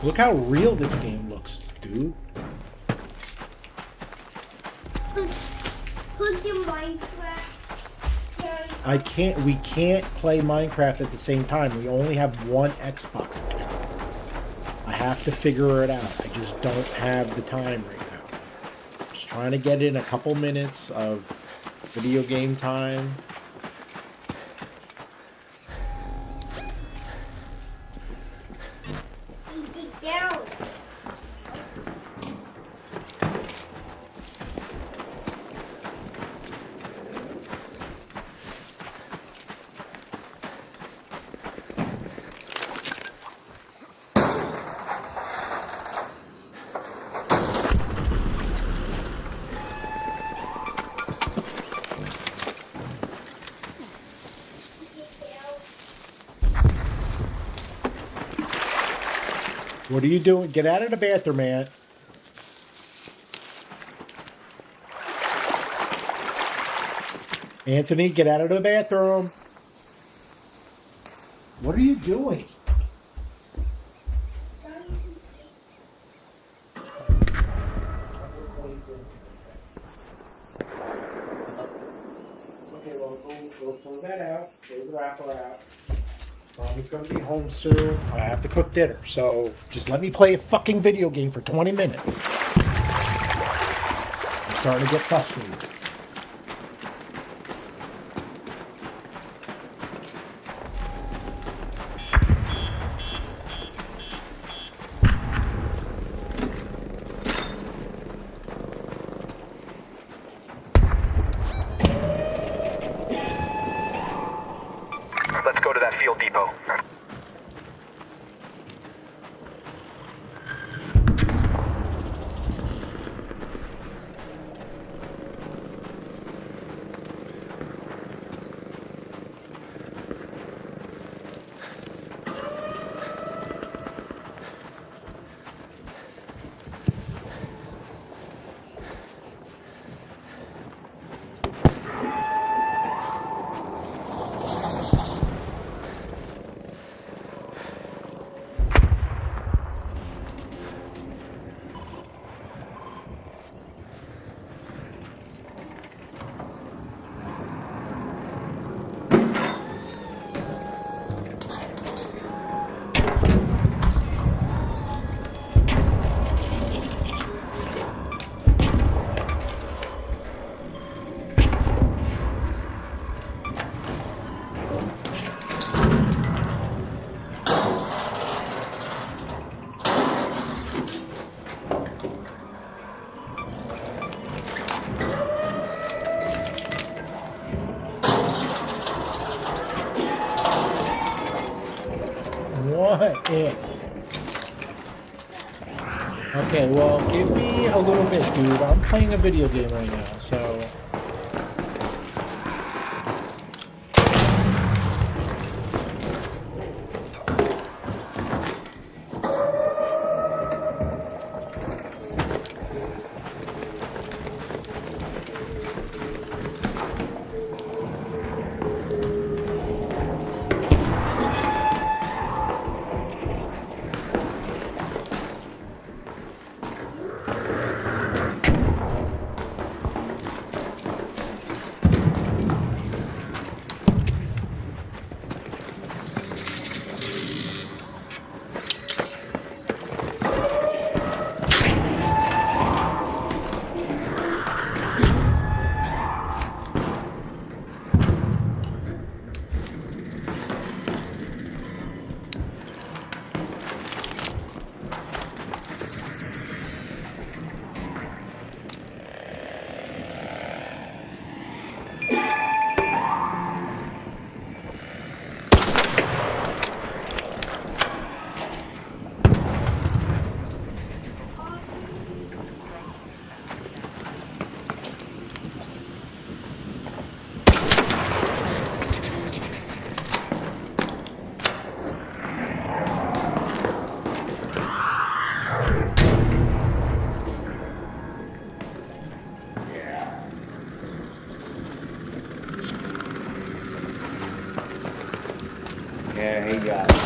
Look how real this game looks, dude. Who's your Minecraft? We can't play Minecraft at the same time. We only have one Xbox account. I have to figure it out. I just don't have the time right now. Just trying to get in a couple minutes of video game time. Get down. What are you doing? Get out of the bathroom, man. Anthony, get out of the bathroom. What are you doing? Okay, well, we'll close that out. Close the wrapper out. Mommy's gonna be home soon. I have to cook dinner, so just let me play a fucking video game for 20 minutes. I'm starting to get frustrated. Let's go to that field depot. What? Okay, well, give me a little bit, dude. I'm playing a video game right now, so... Yeah, he got it.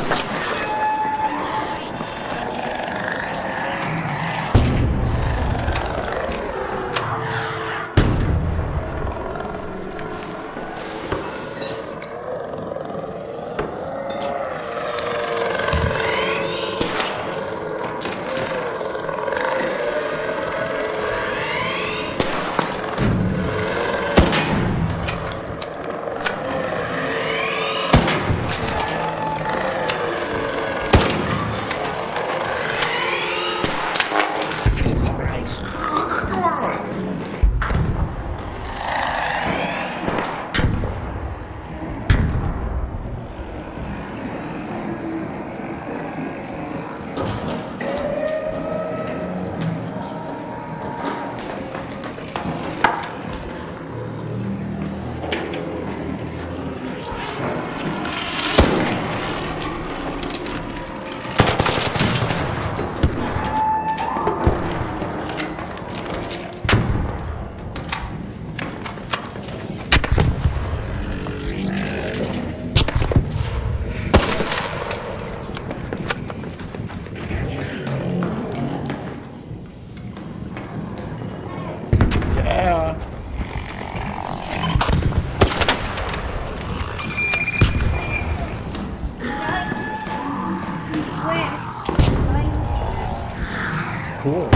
Cool.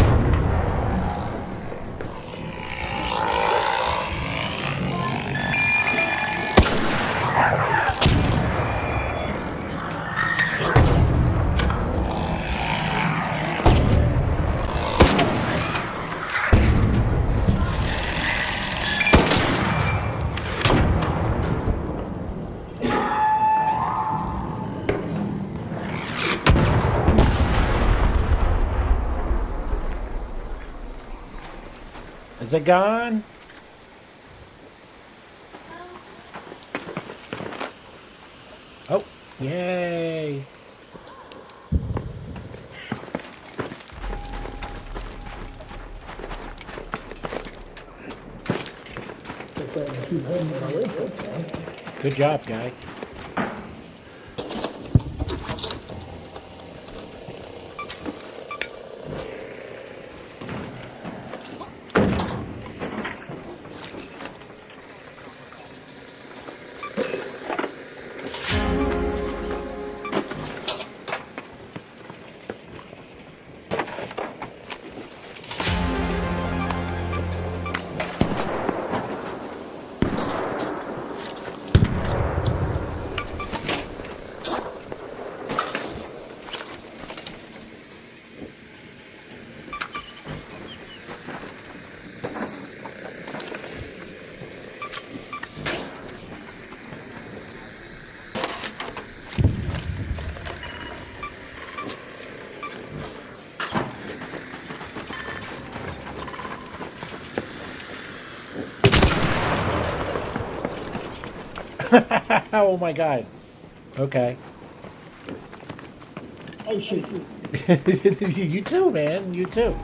Is it gone? Oh, yay. Good job, guy. Oh my god. Okay. Oh shit. You too, man. You too.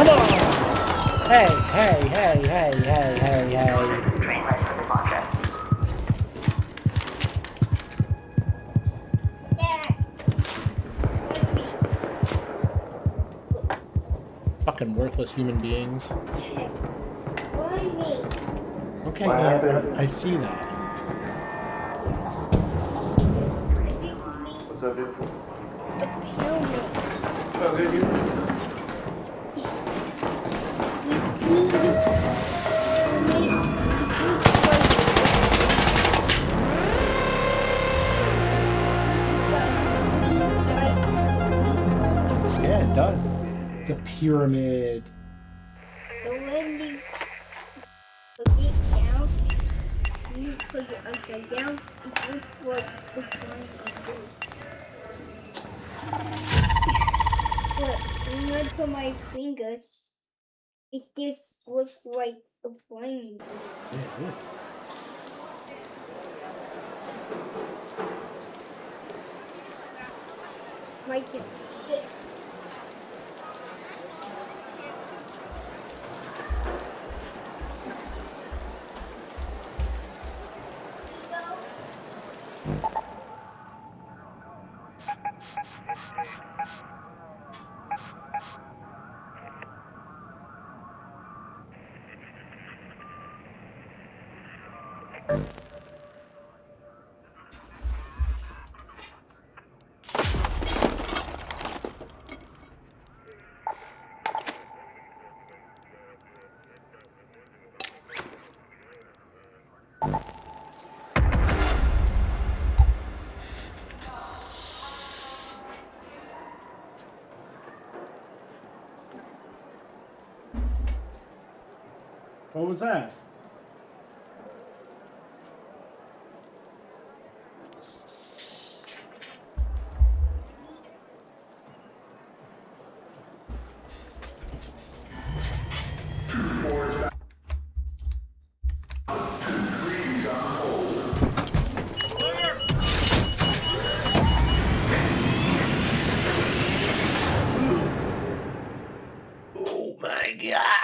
Come on! Hey, hey, hey, hey, hey, hey, hey. Train ready for departure. Dad. Fucking worthless human beings. Why me? Okay, What yeah, happened? I see that. I just made What's up, dude? a pyramid. Oh, good, you? You see? Made pyramid. So when you put it down, you put it upside down, it looks like the flying under. But when I put my fingers, it just looks like a flying under. Yeah, it is. Like this. What was that? Oh my god!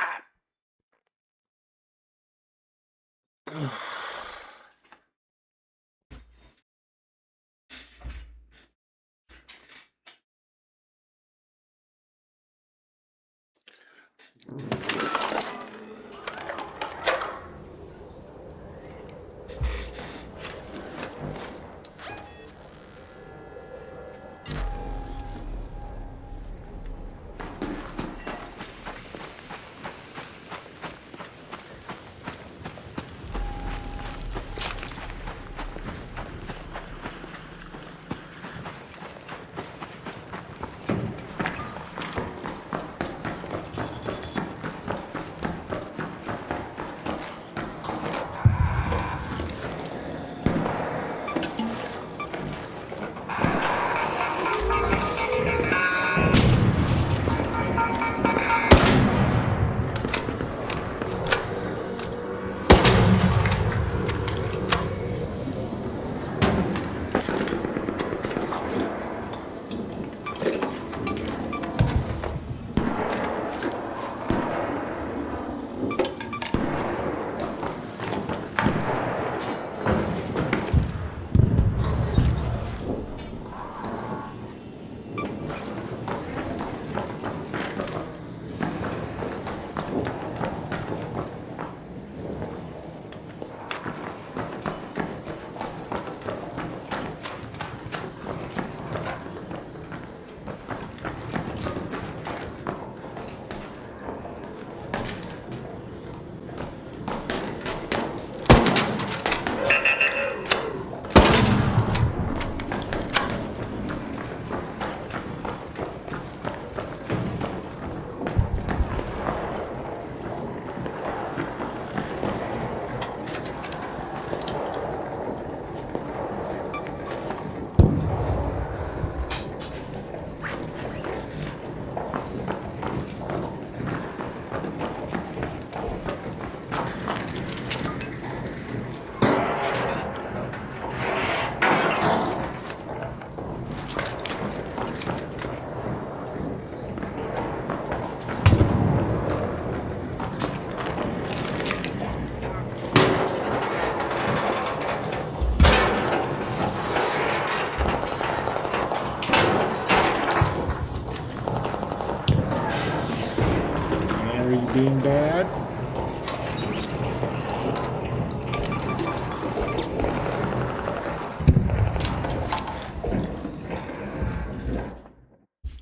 Are you being bad?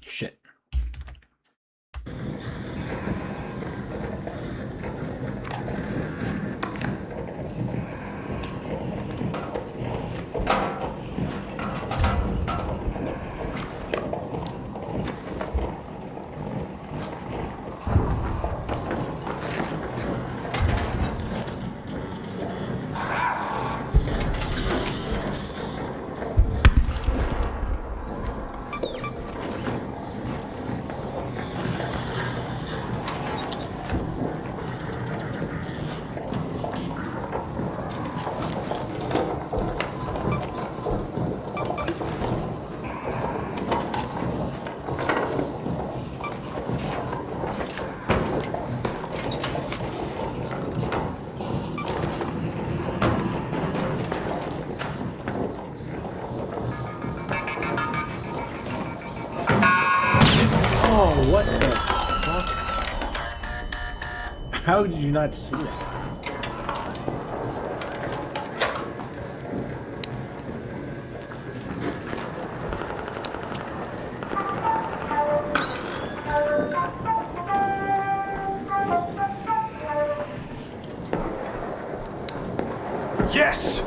Shit. How did you not see that? Yes!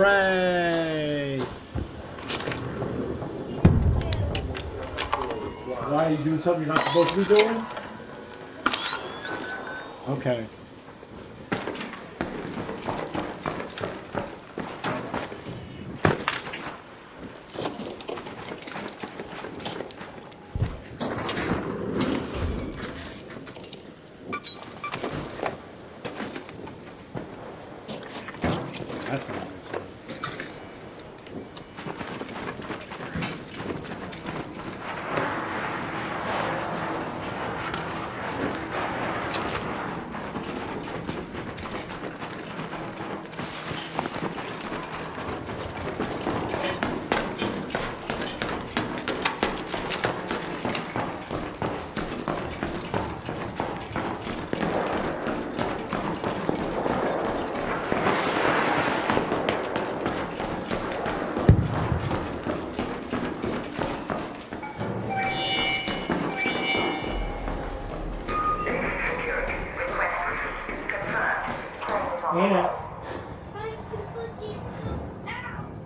Hooray! Why are you doing something you're not supposed to be doing? Okay. That's not good sound.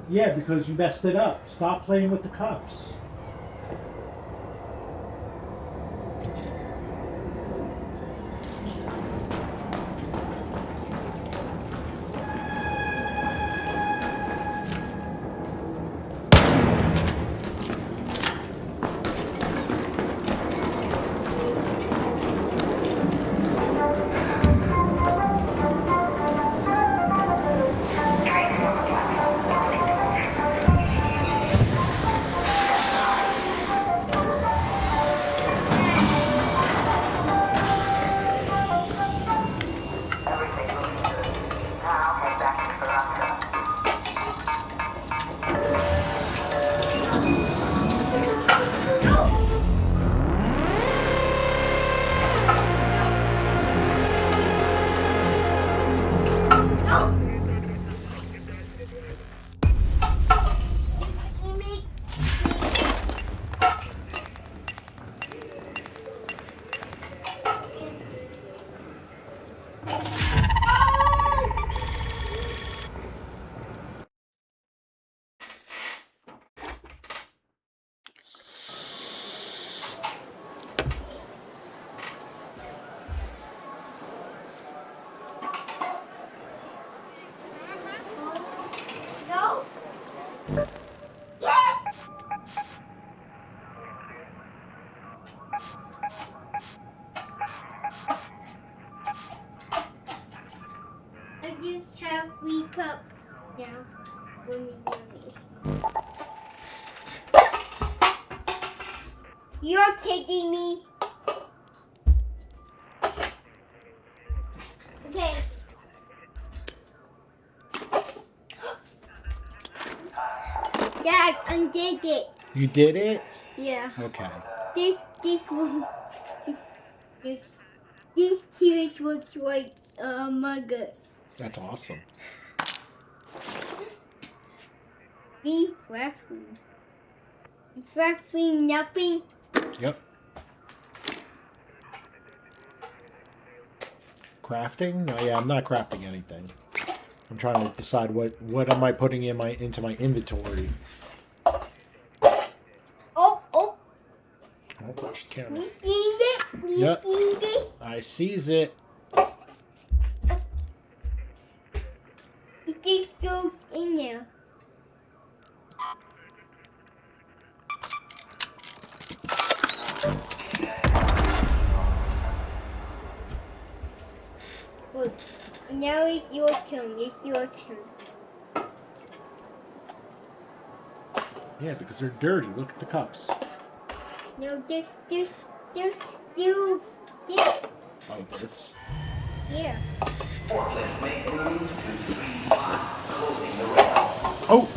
Yeah, because you messed it up. Stop playing with the cups. No. Yes. I just have 3 cups now. Yummy, yummy. You're kidding me. Okay. Dad, I did it. You did it? Yeah. Okay. This one, this tears looks like Among Us. That's awesome. Me crafting. Crafting nothing. Yep. Crafting? No, yeah, I'm not crafting anything. I'm trying to decide what am I putting into my inventory. Oh. Oh, watch the camera. You see it? You see this? I sees it. It just goes in there. Look, now it's your turn. It's your turn. Yeah, because they're dirty. Look at the cups. No, just do this. Oh, this. Yeah. Oh!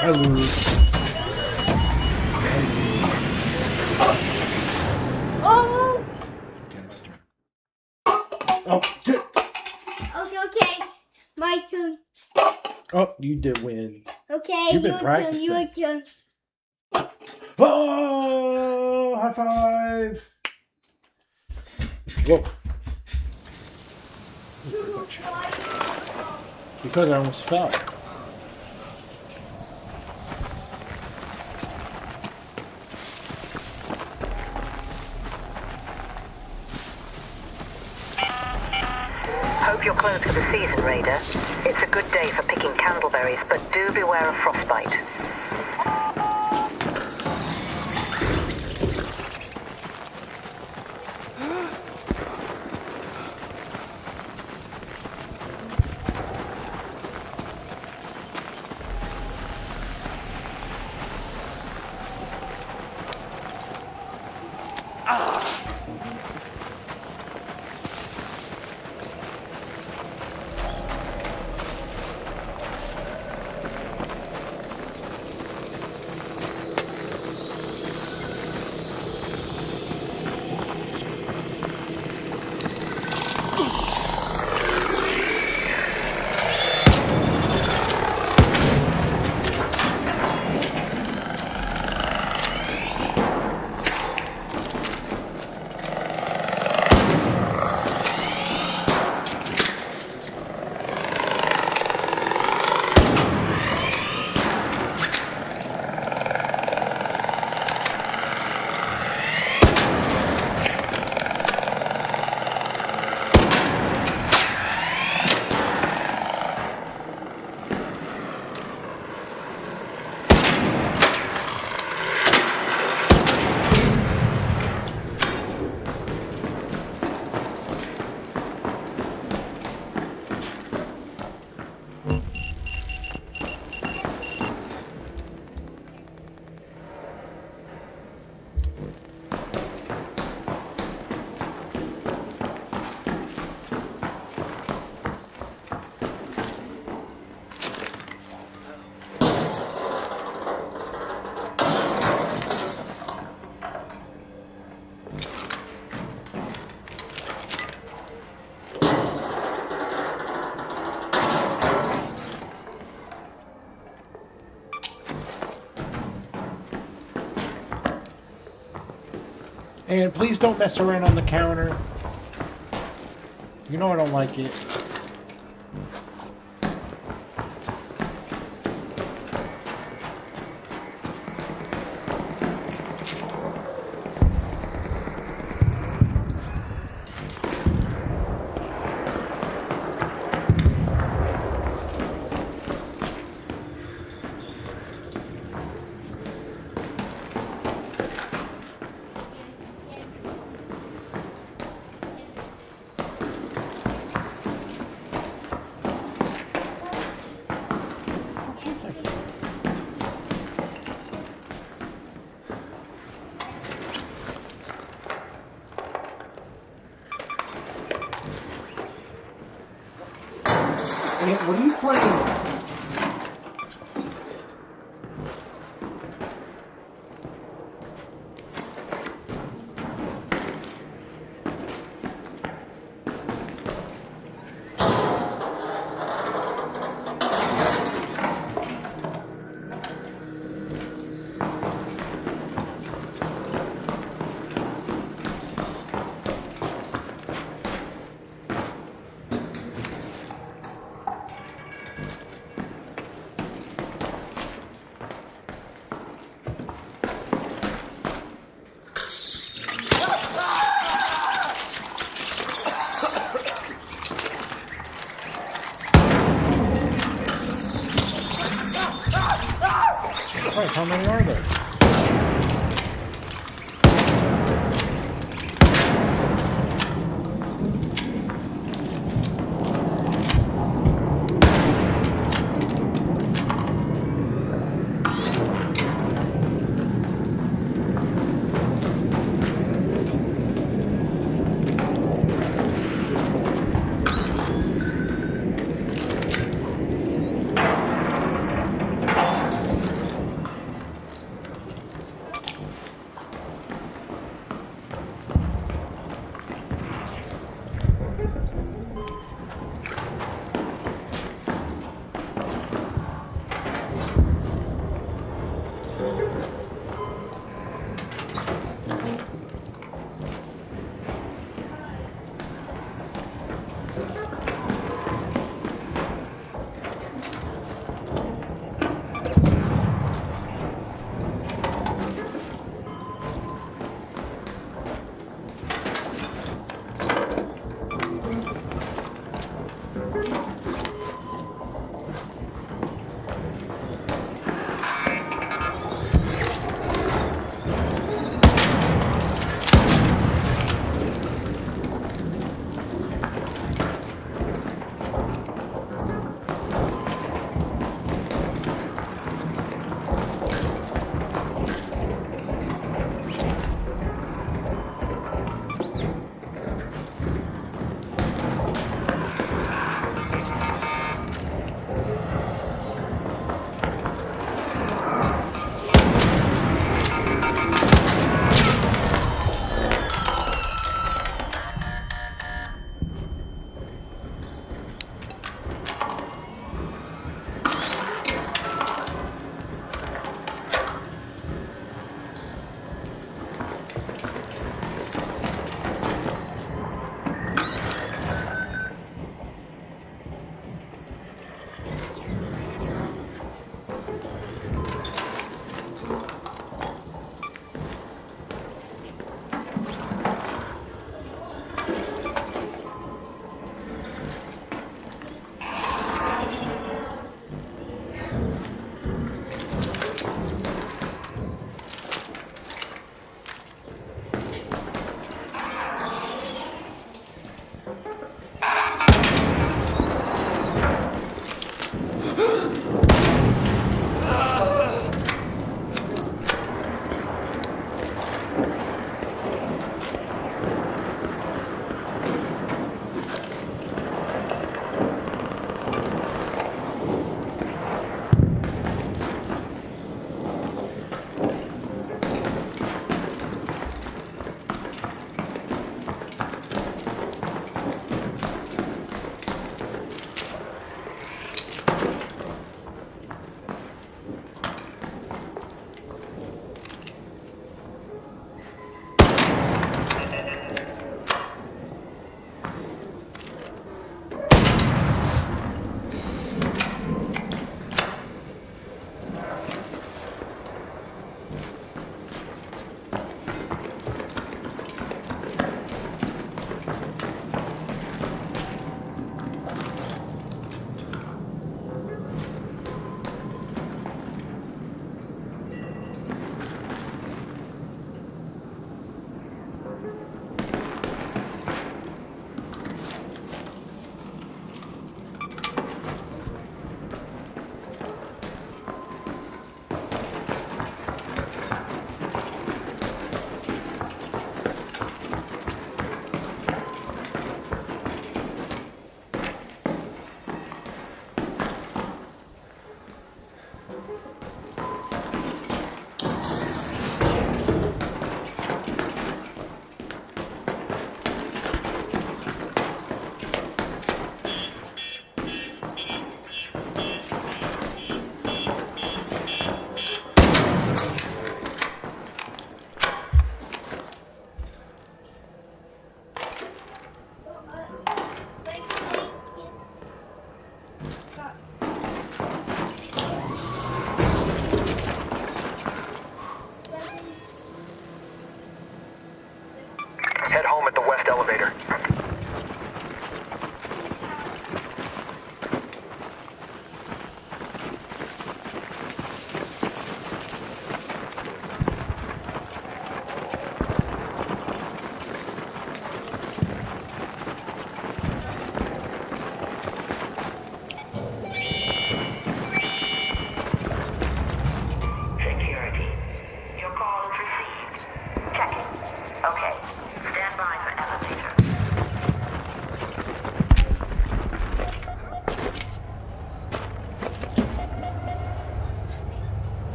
I lose. Oh! Okay, my turn. Oh, shit. Okay. My turn. Oh, you did win. Okay, You've been your practicing. turn, your turn. Oh! High five! Whoa. Because I almost fell. closed for the season, Raider. It's a good day for picking candleberries, but do beware of frostbite. And please don't mess around on the counter. You know I don't like it. What are you playing? Christ, how many are there?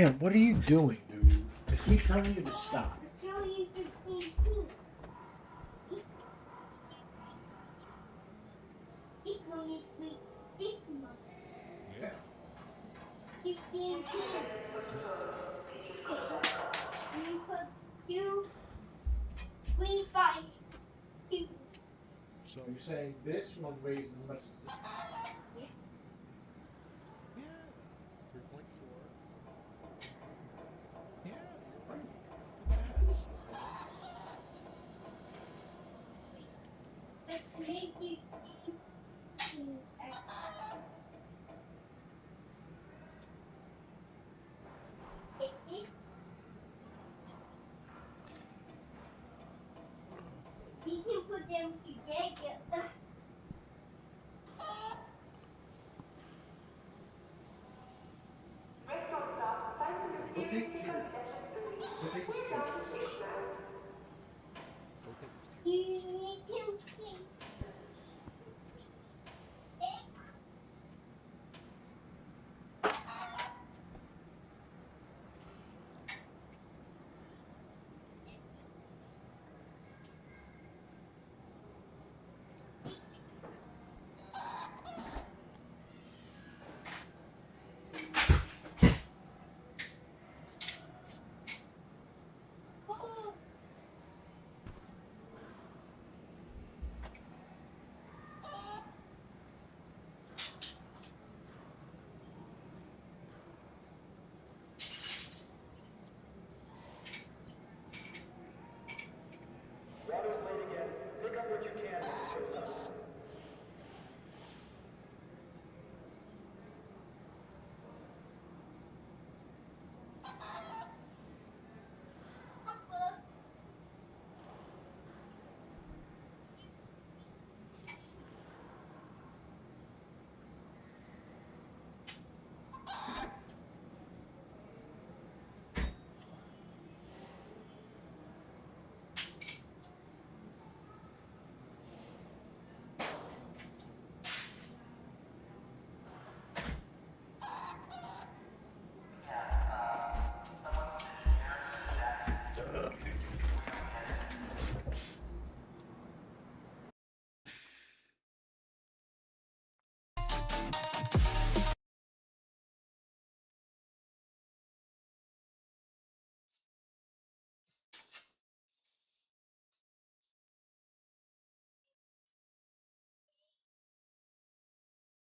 Man, what are you doing, dude? I keep telling you to stop. Until you can see pink. This one is sweet. This one. Yeah. You see pink. You put 2, 3, 5, 2. So you're saying this one weighs as much as this one? Yeah. Yeah. 3.4. Yeah, you're right. But to make you see pink. You can put them together. We'll take two of these. We'll take the steers. You need to pink. Oh. Router's late again. Pick up what you can when it shows up.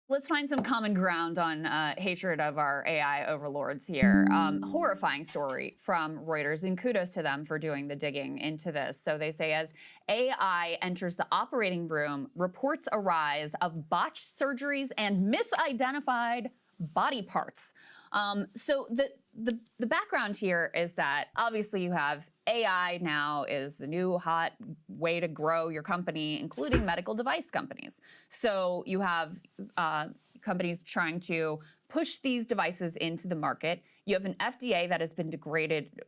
Let's find some common ground on hatred of our AI overlords here. Horrifying story from Reuters, and kudos to them for doing the digging into this. So they say as AI enters the operating room, reports a rise of botched surgeries and misidentified body parts. So the background here is that obviously you have AI now is the new hot way to grow your company, including medical device companies. So you have companies trying to push these devices into the market. You have an FDA that has been degraded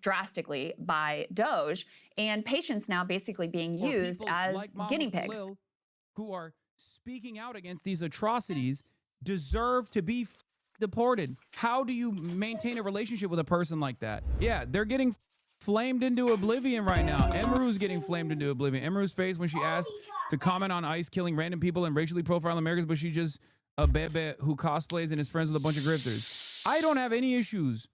drastically by Doge, and patients now basically being used as like guinea pigs. Khalil, who are speaking out against these atrocities, deserve to be deported. How do you maintain a relationship with a person like that? Yeah, they're getting flamed into oblivion right now. Emru's getting flamed into oblivion. Emru's face when she asked to comment on ICE killing random people and racially profiling Americans, but she's just a bebe who cosplays and is friends with a bunch of grifters. I don't have any issues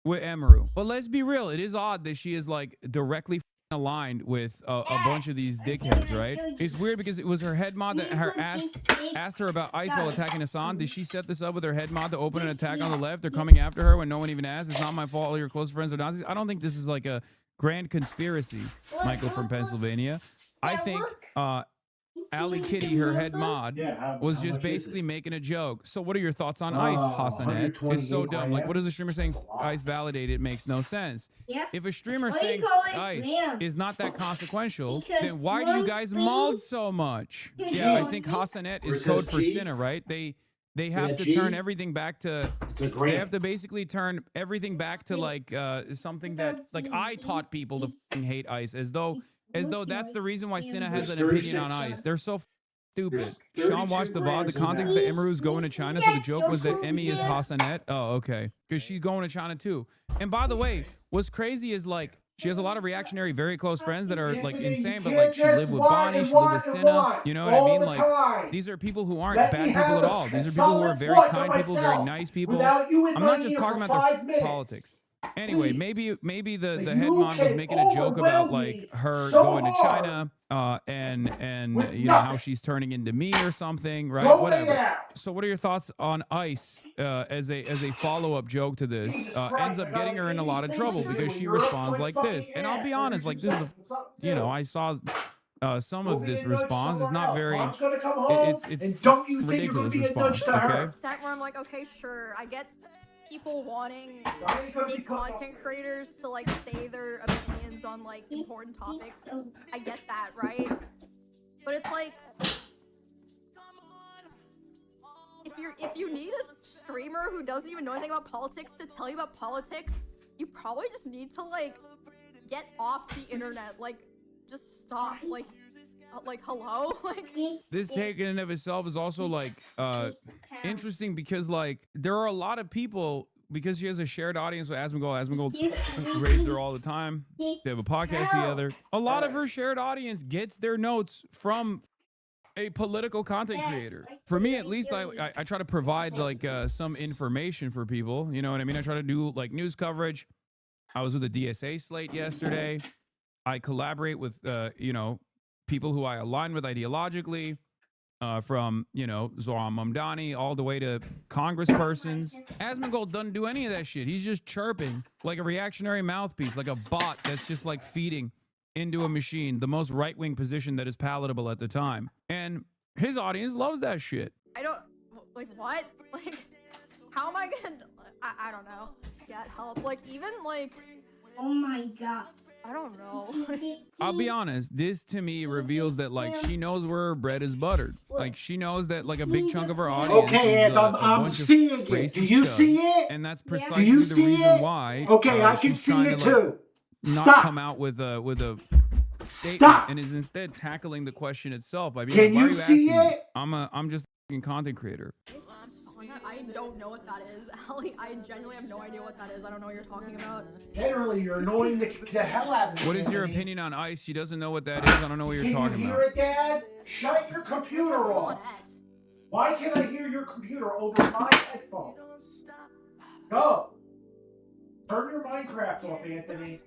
with Emru, but let's be real. It is odd that she is like directly aligned with a bunch of these dickheads, right? It's weird because it was her head mod that asked her about ICE while attacking Hassan. Did she set this up with her head mod to open an attack on the left? They're coming after her when no one even asked. It's not my fault. All your close friends are Nazis. I don't think this is like a grand conspiracy, Michael from Pennsylvania. I think Ali Kitty, her head mod, was just basically making a joke. So what are your thoughts on ICE, Hassanet? It's so dumb. Like, what is a streamer saying ICE validated? It makes no sense. Yeah. If a streamer What do you saying call it? ICE Lamb. is not that consequential, Because then why do you guys one mod thing- so much? Because Yeah, I one think thing- Hassanet Where is it says code for G? sinner, right? They have Yeah, to G? turn everything back to It's a they grant. have to basically turn everything back to like something that like I taught people to f***ing hate ICE as though that's the reason why Cinna has an opinion on ICE. They're so stupid. There's Sean watched the VOD. The 32 context that Emiru's going to China, so the joke was that Emmy is Yeah. Hassanet. Oh, okay. Because she's going to China too. And by the way, what's crazy is like she has a lot of reactionary, very close friends that are like insane, but like she lived with Bonnie, she lived with Cinna. You know what I mean? Like these are people who aren't bad people at all. These are people who are very kind people, very nice people. I'm not just talking about their politics. Anyway, maybe the head mom was making a joke about like her going to China and you know how she's turning into me or something, right? Whatever. So what are your thoughts on ICE as a follow-up joke to this? Ends up getting her in a lot of trouble because she responds like this. And I'll be honest, like this is you know, I saw some of this response. It's not very it's don't you think you're gonna ridiculous be a nudge response, to her? okay? Extent where I'm like, okay, sure, I get people wanting big content creators to like say their opinions on like important topics. I get that, right? But it's like if you need a streamer who doesn't even know anything about politics to tell you about politics, you probably just need to like get off the internet. Like just stop. Like hello? Like This take in and of itself is also like interesting because like there are a lot of people because she has a shared audience with Asmongold. Asmongold raids her all the time. They have a podcast together. A lot of her shared audience gets their notes from a political content creator. For me, at least, I try to provide like some information for people. You know what I mean? I try to do like news coverage. I was with the DSA slate yesterday. I collaborate with you know, people who I align with ideologically, from, you know, Zoran Mamdani all the way to congresspersons. Asmongold doesn't do any of that shit. He's just chirping like a reactionary mouthpiece, like a bot that's just like feeding into a machine, the most right-wing position that is palatable at the time. And his audience loves that shit. I don't like what? Like how am I gonna I don't know. Get help. Like even like Oh my god. I don't know. I'll be honest, this to me reveals that like she knows where her bread is buttered. Like she knows that like a big chunk of her audience Okay, is, Ant, I'm bunch of seeing it. racist Do you chuds. see it? And that's Do precisely you the see reason it? why Okay, I can she's see trying it to, like, too. not Stop. come out with a statement Stop. and is instead tackling the question itself by being Can like, why you are you see asking me? it? I'm just a content creator. I don't know what that is. Allie, I genuinely have no idea what that is. I don't know what you're talking about. Generally, you're annoying the hell out of me. What is your Anthony. opinion on ICE? She doesn't know what that is. I don't know what you're Can talking you hear about. it, Dad? Shut your computer off. Why can't I hear your computer over my headphones? Go. Turn your Minecraft off, Anthony.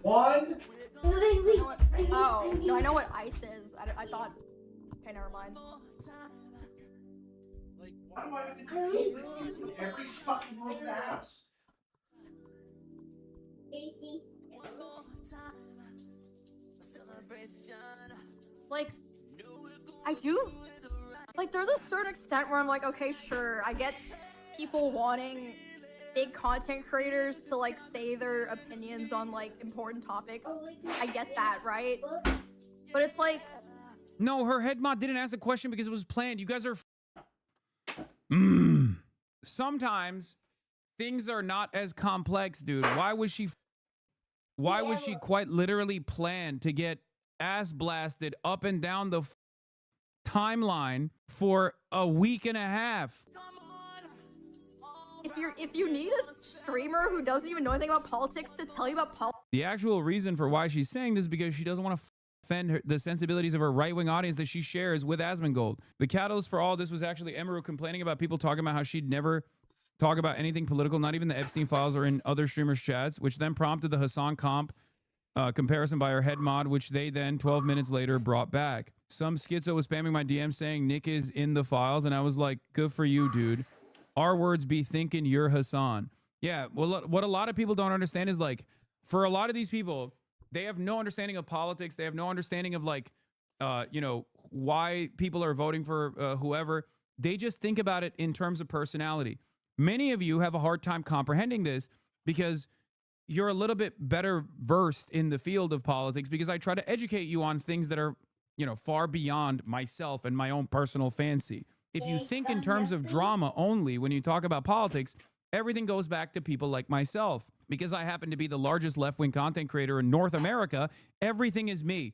One. Oh, no, I know what ice is. I thought. Okay, never mind. Why do I have to compete with you in every fucking room in the house? Like, I do. Like, there's a certain extent where I'm like, okay, sure, I get people wanting big content creators to like say their opinions on like important topics. I get that, right? But it's like, No, her head mod didn't ask the question because it was planned. You guys are. Sometimes things are not as complex, dude. Why was she quite literally planned to get ass blasted up and down the timeline for a week and a half? if you need a streamer who doesn't even know anything about politics to tell you about politics. The actual reason for why she's saying this is because she doesn't want to offend the sensibilities of her right-wing audience that she shares with Asmongold. The catalyst for all this was actually Emiru complaining about people talking about how she'd never talk about anything political, not even the Epstein files or in other streamers' chats, which then prompted the Hassan Comp comparison by her head mod, which they then 12 minutes later brought back. Some schizo was spamming my DM saying Nick is in the files, and I was like, good for you, dude. Our words be thinking you're Hassan. Yeah, well, what a lot of people don't understand is like, for a lot of these people, they have no understanding of politics. They have no understanding of like, you know, why people are voting for whoever. They just think about it in terms of personality. Many of you have a hard time comprehending this because you're a little bit better versed in the field of politics, because I try to educate you on things that are, you know, far beyond myself and my own personal fancy. If you think in terms of drama only when you talk about politics, everything goes back to people like myself. Because I happen to be the largest left-wing content creator in North America, everything is me.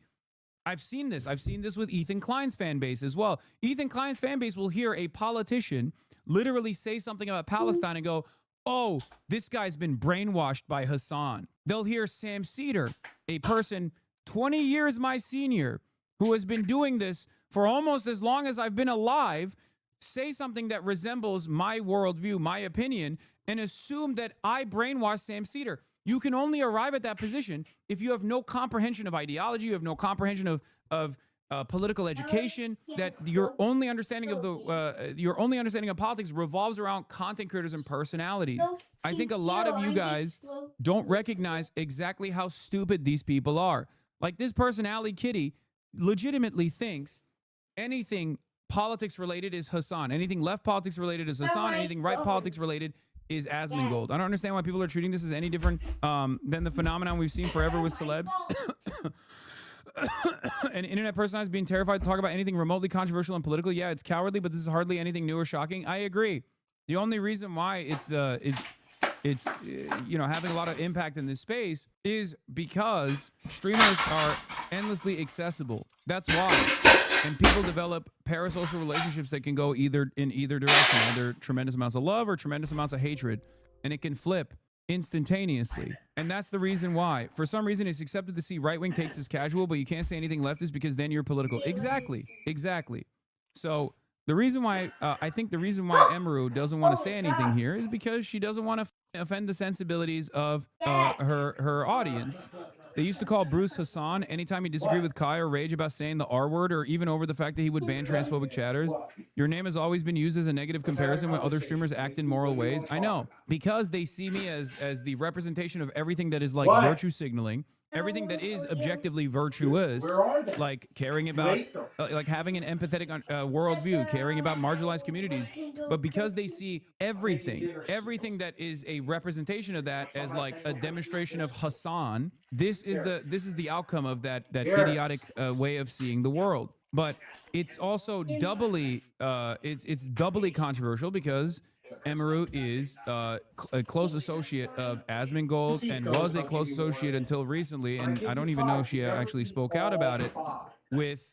I've seen this. I've seen this with Ethan Klein's fan base as well. Ethan Klein's fan base will hear a politician literally say something about Palestine and go, oh, this guy's been brainwashed by Hassan. They'll hear Sam Cedar, a person 20 years my senior, who has been doing this for almost as long as I've been alive, say something that resembles my worldview, my opinion, and assume that I brainwashed Sam Cedar. You can only arrive at that position if you have no comprehension of ideology, you have no comprehension of political education, that your only understanding of politics revolves around content creators and personalities. I think a lot of you guys don't recognize exactly how stupid these people are. Like this personality kitty legitimately thinks anything politics related is Hassan. Anything left politics related is Hassan. Anything right politics related is Asmongold. I don't understand why people are treating this as any different than the phenomenon we've seen forever with celebs. An internet personality being terrified to talk about anything remotely controversial and political. Yeah, it's cowardly, but this is hardly anything new or shocking. I agree. The only reason why it's having a lot of impact in this space is because streamers are endlessly accessible. That's why. And people develop parasocial relationships that can go in either direction, either tremendous amounts of love or tremendous amounts of hatred. And it can flip instantaneously. And that's the reason why. For some reason, it's accepted to see right-wing takes as casual, but you can't say anything leftist because then you're political. Exactly. So the reason why, I think the reason why Emiru doesn't want to say anything here is because she doesn't want to offend the sensibilities of her audience. They used to call Bruce Hassan anytime he disagreed with Kai or rage about saying the R word or even over the fact that he would ban transphobic chatters. Your name has always been used as a negative comparison when other streamers act in moral ways. I know, because they see me as the representation of everything that is like virtue signaling, everything that is objectively virtuous, like caring about, like having an empathetic worldview, caring about marginalized communities. But because they see everything that is a representation of that as like a demonstration of Hassan, this is the outcome of that idiotic way of seeing the world. But it's also doubly it's doubly controversial because Emiru is a close associate of Asmongold and was a close associate until recently, and I don't even know if she actually spoke out about it with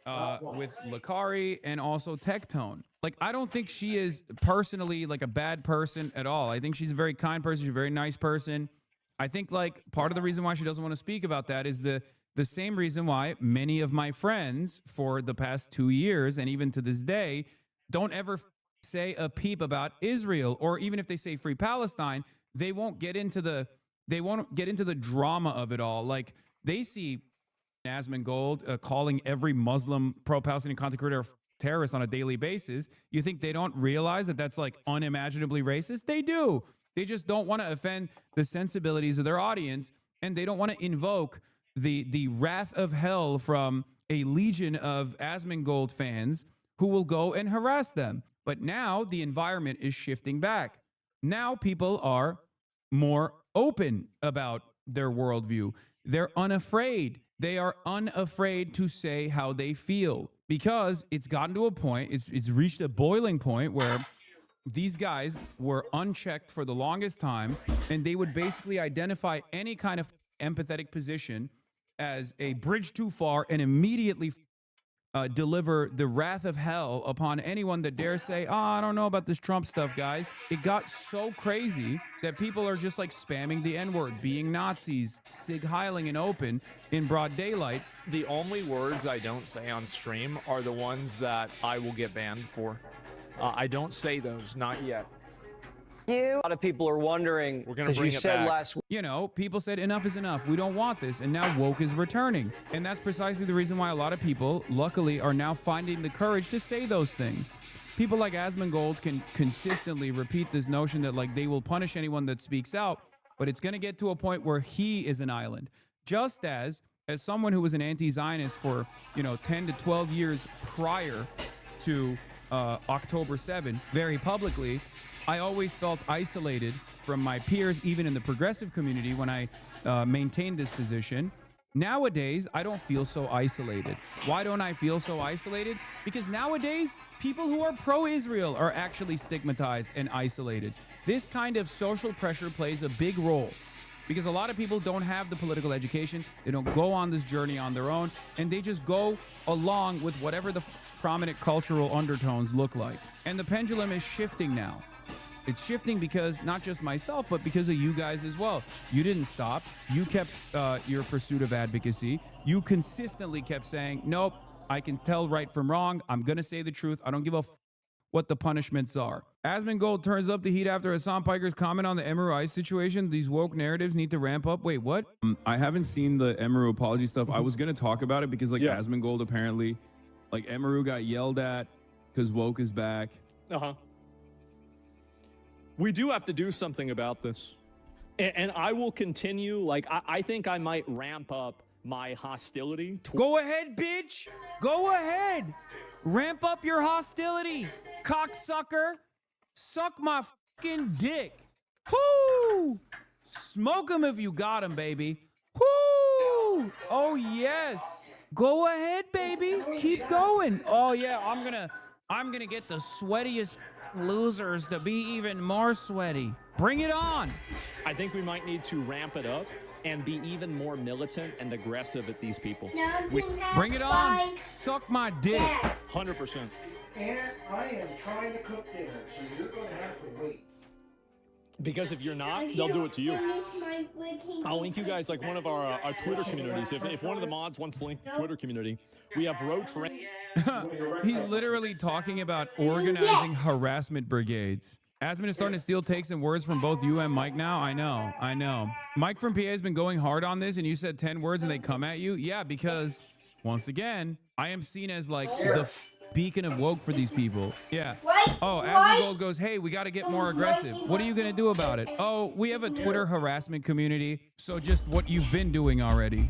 Lakari and also Tectone. Like, I don't think she is personally like a bad person at all. I think she's a very kind person. She's a very nice person. I think like part of the reason why she doesn't want to speak about that is the same reason why many of my friends for the past 2 years and even to this day don't ever say a peep about Israel, or even if they say free Palestine, they won't get into the drama of it all. Like, they see Asmongold calling every Muslim pro-Palestinian content creator a terrorist on a daily basis. You think they don't realize that that's like unimaginably racist? They do. They just don't want to offend the sensibilities of their audience, and they don't want to invoke the wrath of hell from a legion of Asmongold fans who will go and harass them. But now the environment is shifting back. Now people are more open about their worldview. They're unafraid. They are unafraid to say how they feel, because it's gotten to a point, it's reached a boiling point where these guys were unchecked for the longest time, and they would basically identify any kind of empathetic position as a bridge too far and immediately deliver the wrath of hell upon anyone that dares say, oh, I don't know about this Trump stuff, guys. It got so crazy that people are just like spamming the N-word, being Nazis, sig heiling in open in broad daylight. The only words I don't say on stream are the ones that I will get banned for. I don't say those, not yet. A lot of people are wondering, We're gonna as bring you it said back. last week. You know, people said enough is enough. We don't want this. And now woke is returning. And that's precisely the reason why a lot of people, luckily, are now finding the courage to say those things. People like Asmongold can consistently repeat this notion that like they will punish anyone that speaks out, but it's going to get to a point where he is an island. Just as someone who was an anti-Zionist for, 10 to 12 years prior to October 7, very publicly, I always felt isolated from my peers, even in the progressive community, when I maintained this position. Nowadays, I don't feel so isolated. Why don't I feel so isolated? Because nowadays, people who are pro-Israel are actually stigmatized and isolated. This kind of social pressure plays a big role because a lot of people don't have the political education. They don't go on this journey on their own, and they just go along with whatever the prominent cultural undertones look like. And the pendulum is shifting now. It's shifting because not just myself, but because of you guys as well. You didn't stop. You kept your pursuit of advocacy. You consistently kept saying, nope, I can tell right from wrong. I'm going to say the truth. I don't give a what the punishments are. Asmongold turns up the heat after Hassan Piker's comment on the Emiru Ice situation. These woke narratives need to ramp up. Wait, what? I haven't seen the Emiru apology stuff. I was going to talk about it because, like, Asmongold apparently, like, Emiru got yelled at because woke is back. We do have to do something about this. And I will continue. Like, I think I might ramp up my hostility. Go ahead, bitch. Go ahead. Ramp up your hostility. Cocksucker. Suck my fucking dick. Whoo! Smoke him if you got him, baby. Whoo! Oh, yes. Go ahead, baby. Keep going. Oh, yeah, I'm gonna get the sweatiest losers to be even more sweaty. Bring it on. I think we might need to ramp it up and be even more militant and aggressive at these people. Bring it on. Suck my dick. 100%. And I am trying to cook dinner, so you're going to have to wait. Because if you're not, they'll do it to you. I'll link you guys like one of our Twitter communities. If one of the mods wants to link the Twitter community, we have Roach. He's literally talking about organizing harassment brigades. Asmon is starting to steal takes and words from both you and Mike now. I know. Mike from PA has been going hard on this, and you said 10 words and they come at you. Yeah, because once again, I am seen as like the beacon of woke for these people. Yeah. Oh, Asmongold goes, hey, we got to get more aggressive. What are you going to do about it? Oh, we have a Twitter harassment community. So just what you've been doing already.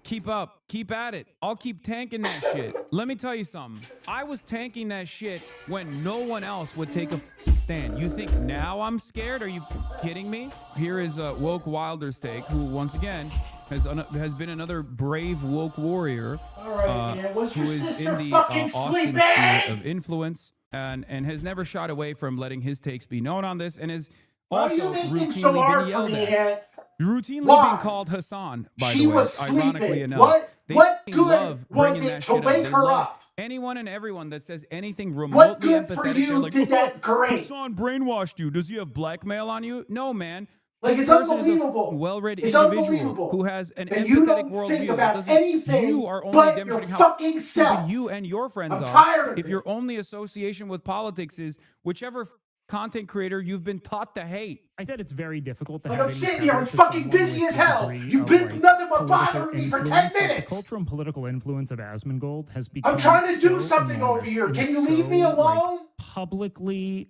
Keep up. Keep at it. I'll keep tanking that shit. Let me tell you something. I was tanking that shit when no one else would take a stand. You think now I'm scared? Are you kidding me? Here is Woke Wilder's take, who once again has been another brave woke warrior who is in the Austin sphere of influence and has never shied away from letting his takes be known on this, and has also routinely been yelled at. Routinely being called Hassan, by the way, ironically enough. What good was it to wake her up? Anyone and everyone that says anything remotely empathetic, for you like, did that great? Hassan brainwashed you. Does he have blackmail on you? No, man. Like, this it's unbelievable. Is a well-read individual who has an empathetic worldview that doesn't. Anything you are only but demonstrating your how fucking self. You and your friends I'm are. tired of if your only association with politics is whichever content creator you've been taught to hate. I said it's very difficult to like have I'm sitting here, I'm fucking busy as hell. You've been nothing but bothering me for 10 minutes. The cultural and political influence of Asmongold has become. I'm trying to do something over here. Can you leave me alone? Like, publicly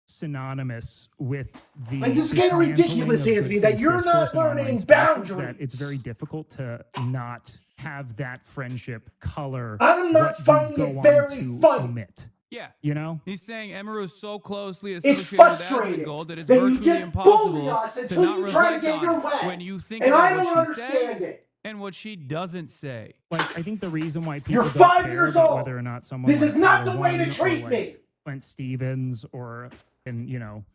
synonymous with the. Like, this is getting ridiculous, Anthony, that you're not learning boundaries. That it's very difficult to not have that friendship color. I'm not finding it very funny. Omit. Yeah. You know? He's saying Emiru is so closely it's associated with Asmongold that it's virtually impossible to not reflect on when you think about what she says and what she doesn't say. Like, I think the reason why people You're don't 5 care years about old. whether or not someone this is not the way to treat me. Flint Stevens or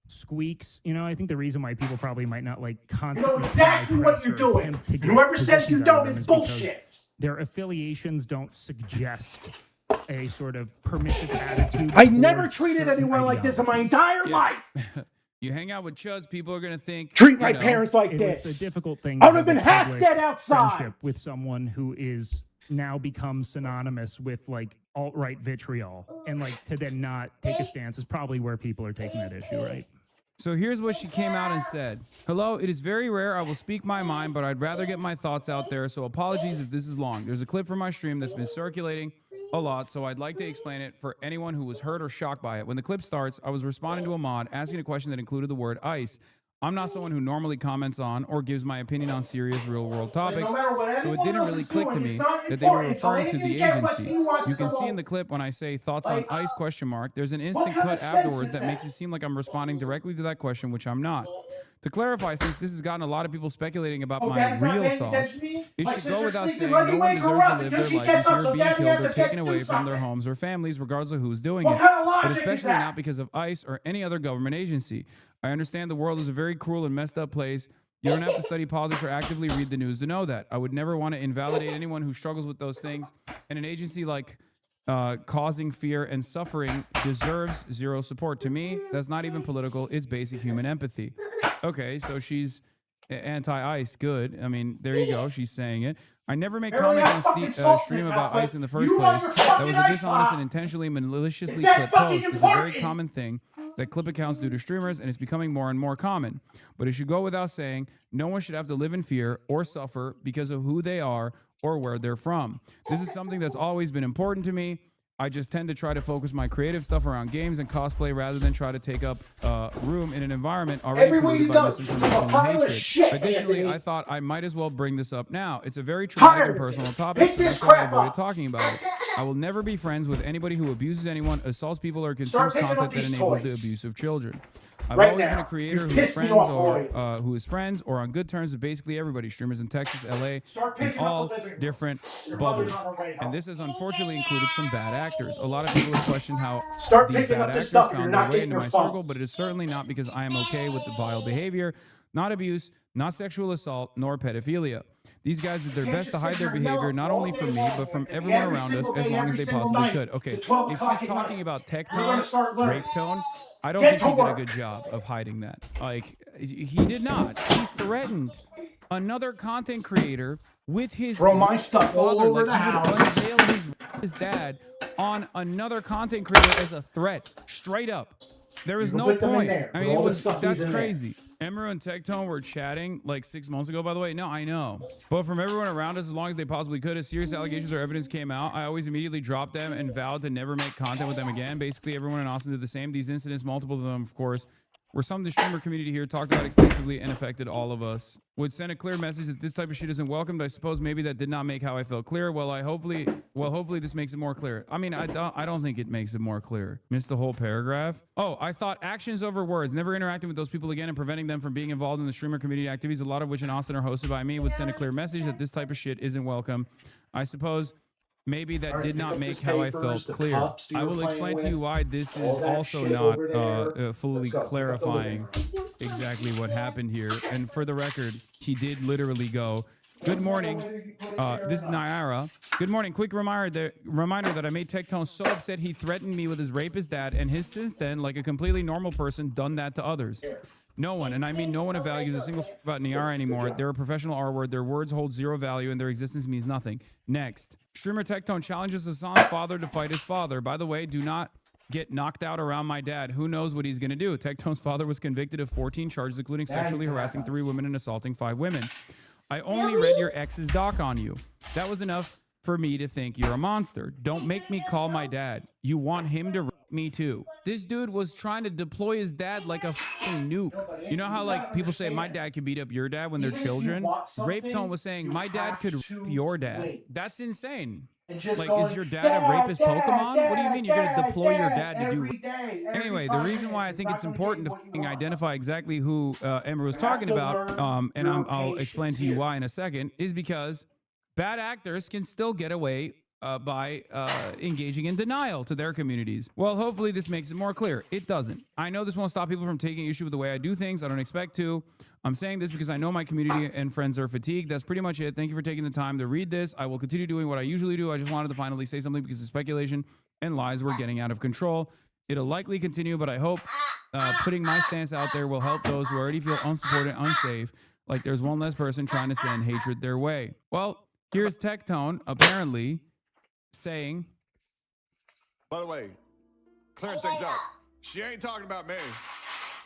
Squeaks, I think the reason why people probably might not like constantly. You know exactly what you're doing. Whoever says you don't is bullshit. Their affiliations don't suggest a sort of permissive attitude. I never treated anyone like this in my entire life. You hang out with chuds, people are going to think... Treat my parents like this. It's a difficult thing. I would have been half dead outside. Friendship with someone who is now become synonymous with like alt-right vitriol, and like to then not take a stance is probably where people are taking that issue, right? So here's what she came out and said. Hello, it is very rare I will speak my mind, but I'd rather get my thoughts out there, so apologies if this is long. There's a clip from my stream that's been circulating a lot, so I'd like to explain it for anyone who was hurt or shocked by it. When the clip starts, I was responding to a mod asking a question that included the word ICE. I'm not someone who normally comments on or gives my opinion on serious real-world topics, so it didn't really click to me that they were referring to the agency. You can see in the clip when I say thoughts on ICE ? There's an instant cut afterwards that makes it seem like I'm responding directly to that question, which I'm not. To clarify, since this has gotten a lot of people speculating about my real thoughts, it should go without saying no one deserves to live their life in fear of being killed or taken away from their homes or families, regardless of who's doing it, but especially not because of ICE or any other government agency. I understand the world is a very cruel and messed up place. You don't have to study politics or actively read the news to know that. I would never want to invalidate anyone who struggles with those things. And an agency like causing fear and suffering deserves zero support. To me, that's not even political. It's basic human empathy. Okay, so she's anti-ICE. Good. I mean, there you go. She's saying it. I never make comments on the stream about ICE in the first place. That was a dishonest and intentionally maliciously clipped post. It's a very common thing that clip accounts do to streamers, and it's becoming more and more common. But it should go without saying, no one should have to live in fear or suffer because of who they are or where they're from. This is something that's always been important to me. I just tend to try to focus my creative stuff around games and cosplay rather than try to take up room in an environment already polluted by misinformation and hatred. Additionally, I thought I might as well bring this up now. It's a very traumatic and personal topic, so that's why I avoided talking about it. I will never be friends with anybody who abuses anyone, assaults people, or consumes content that enables the abuse of children. I've always been a creator who is friends or on good terms with basically everybody, streamers in Texas, LA, and all different bubbles. And this has unfortunately included some bad actors. A lot of people have questioned how these bad actors found their way into my circle, but it is certainly not because I am okay with the vile behavior, not abuse, not sexual assault, nor pedophilia. These guys did their best to hide their behavior, not only from me, but from everyone around us, as long as they possibly could. Okay, if she's talking about tech tone, rape tone, I don't think he did a good job of hiding that. Like, he did not. He threatened another content creator with his stuff all over the house. Unveil his dad on another content creator as a threat, straight up. There was no point. I mean, that's crazy. Emeru and Tectone were chatting like 6 months ago, by the way. No, I know. But from everyone around us, as long as they possibly could, if serious allegations or evidence came out, I always immediately dropped them and vowed to never make content with them again. Basically, everyone in Austin did the same. These incidents, multiple of them, of course, were some the streamer community here talked about extensively and affected all of us. Would send a clear message that this type of shit isn't welcomed. I suppose maybe that did not make how I felt clear. Well, hopefully this makes it more clear. I mean, I don't think it makes it more clear. Missed the whole paragraph. Oh, I thought actions over words, never interacting with those people again and preventing them from being involved in the streamer community activities, a lot of which in Austin are hosted by me, would send a clear message that this type of shit isn't welcome. I suppose maybe that did not make how I felt clear. I will explain to you why this is also not fully clarifying exactly what happened here. And for the record, he did literally go, "Good morning. This is Nyara. Good morning. Quick reminder that I made Tectone so upset he threatened me with his rapist dad and has since then, like a completely normal person, done that to others. No one, and I mean no one, values a single about Nyara anymore. They're a professional R-word. Their words hold zero value, and their existence means nothing. Next, streamer Tectone challenges Hassan's father to fight his father. By the way, do not get knocked out around my dad. Who knows what he's going to do? Tectone's father was convicted of 14 charges, including sexually harassing 3 women and assaulting 5 women. I only read your ex's doc on you. That was enough for me to think you're a monster. Don't make me call my dad. You want him to rape me too." This dude was trying to deploy his dad like a fucking nuke. You know how like people say my dad can beat up your dad when they're children? Rape Tone was saying my dad could rape your dad. That's insane. Like, is your dad a rapist Pokemon? What do you mean you're going to deploy your dad to do? Anyway, the reason why I think it's important to fucking identify exactly who Emeru was talking about, and I'll explain to you why in a second, is because bad actors can still get away by engaging in denial to their communities. Well, hopefully this makes it more clear. It doesn't. I know this won't stop people from taking issue with the way I do things. I don't expect to. I'm saying this because I know my community and friends are fatigued. That's pretty much it. Thank you for taking the time to read this. I will continue doing what I usually do. I just wanted to finally say something because the speculation and lies were getting out of control. It'll likely continue, but I hope putting my stance out there will help those who already feel unsupported and unsafe, like there's one less person trying to send hatred their way. Well, here's Tectone apparently saying, by the way, clearing things up. She ain't talking about me.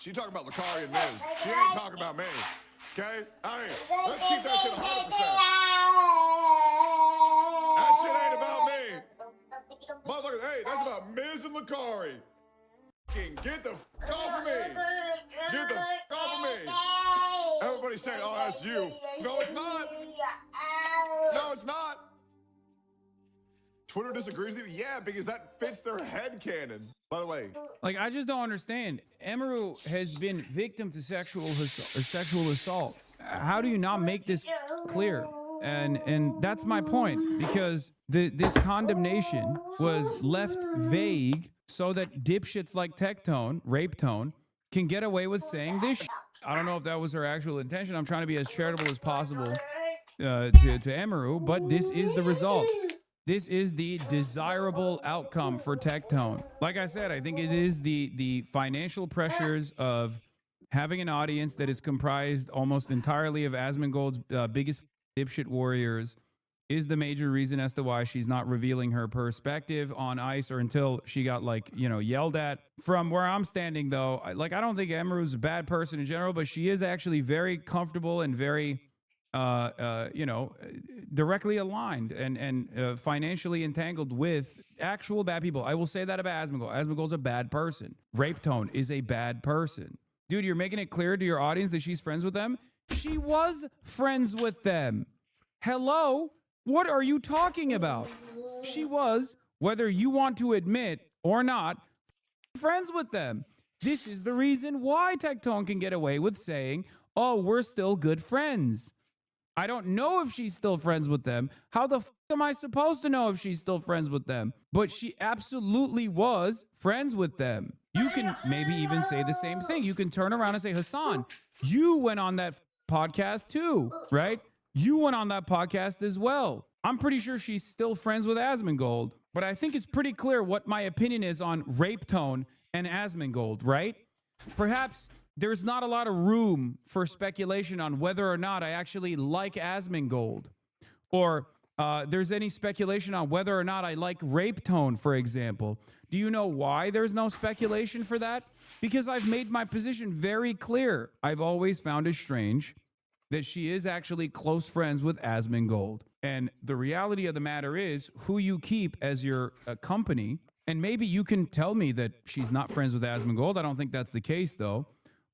She talking about Lakari and Miz. She ain't talking about me. Okay? I mean, let's keep that shit 100%. That shit ain't about me. Motherfuckers, hey, that's about Miz and Lakari. Get the off of me. Get the off of me. Everybody's saying, oh, that's you. No, it's not. No, it's not. Twitter disagrees with you? Yeah, because that fits their headcanon. By the way, like, I just don't understand. Emeru has been victim to sexual assault. How do you not make this clear? And that's my point, because this condemnation was left vague so that dipshits like Tectone, Rape Tone, can get away with saying this shit. I don't know if that was her actual intention. I'm trying to be as charitable as possible to Emeru, but this is the result. This is the desirable outcome for Tectone. Like I said, I think it is the financial pressures of having an audience that is comprised almost entirely of Asmongold's biggest dipshit warriors is the major reason as to why she's not revealing her perspective on ICE, or until she got, like, you know, yelled at. From where I'm standing, though, I don't think Emeru's a bad person in general, but she is actually very comfortable and very, you know, directly aligned and financially entangled with actual bad people. I will say that about Asmongold. Asmongold's a bad person. Rape Tone is a bad person. Dude, you're making it clear to your audience that she's friends with them? She was friends with them. Hello? What are you talking about? She was, whether you want to admit or not, friends with them. This is the reason why Tectone can get away with saying, oh, we're still good friends. I don't know if she's still friends with them. How the fuck am I supposed to know if she's still friends with them? But she absolutely was friends with them. You can maybe even say the same thing. You can turn around and say, Hassan, you went on that podcast too, right? You went on that podcast as well. I'm pretty sure she's still friends with Asmongold, but I think it's pretty clear what my opinion is on Rape Tone and Asmongold, right? Perhaps there's not a lot of room for speculation on whether or not I actually like Asmongold, or there's any speculation on whether or not I like Rape Tone, for example. Do you know why there's no speculation for that? Because I've made my position very clear. I've always found it strange that she is actually close friends with Asmongold. And the reality of the matter is, who you keep as your company, and maybe you can tell me that she's not friends with Asmongold. I don't think that's the case, though.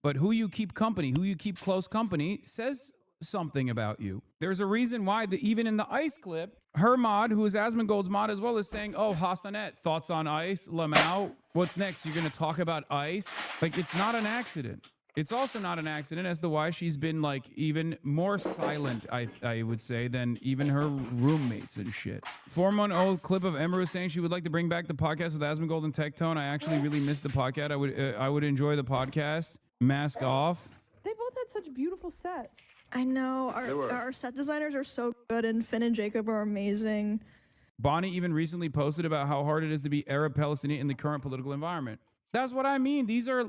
But who you keep company, who you keep close company, says something about you. There's a reason why even in the ICE clip, her mod, who is Asmongold's mod as well, is saying, oh, Hassanet, thoughts on ICE? Lamau, what's next? You're going to talk about ICE? Like, it's not an accident. It's also not an accident as to why she's been, like, even more silent, I would say, than even her roommates and shit. 4-month-old clip of Emeru saying she would like to bring back the podcast with Asmongold and Tectone. I actually really missed the podcast. I would enjoy the podcast. Mask off. They both had such beautiful sets. I know. Our set designers are so good, and Finn and Jacob are amazing. Bonnie even recently posted about how hard it is to be Arab Palestinian in the current political environment. That's what I mean. These are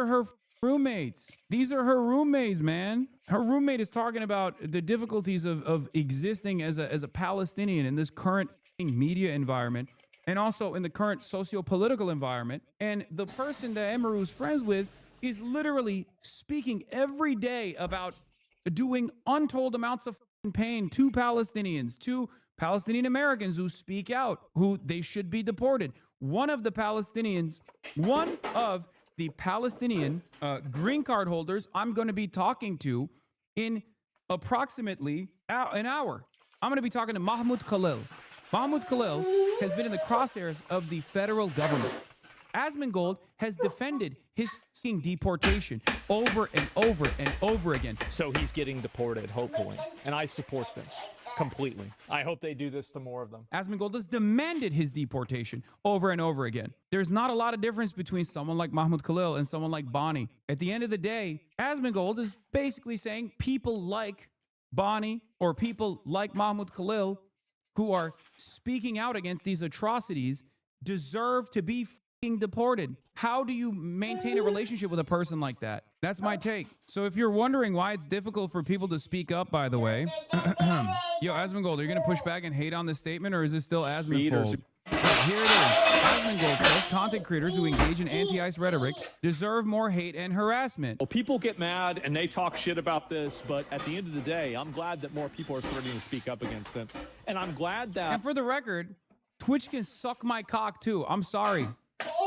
her roommates. These are her roommates, man. Her roommate is talking about the difficulties of existing as a Palestinian in this current media environment, and also in the current socio-political environment. And the person that Emeru is friends with is literally speaking every day about doing untold amounts of pain to Palestinians, to Palestinian Americans who speak out, who they should be deported. One of the Palestinian green card holders I'm going to be talking to in approximately an hour. I'm going to be talking to Mahmoud Khalil. Mahmoud Khalil has been in the crosshairs of the federal government. Asmongold has defended his deportation over and over and over again. So he's getting deported, hopefully. And I support this completely. I hope they do this to more of them. Asmongold has demanded his deportation over and over again. There's not a lot of difference between someone like Mahmoud Khalil and someone like Bonnie. At the end of the day, Asmongold is basically saying people like Bonnie or people like Mahmoud Khalil who are speaking out against these atrocities deserve to be deported. How do you maintain a relationship with a person like that? That's my take. So if you're wondering why it's difficult for people to speak up, by the way, yo, Asmongold, are you going to push back and hate on this statement, or is this still Asmongold? Here it is. Asmongold says content creators who engage in anti-ICE rhetoric deserve more hate and harassment. Well, people get mad and they talk shit about this, but at the end of the day, I'm glad that more people are starting to speak up against it. And I'm glad that... And for the record, Twitch can suck my cock too. I'm sorry.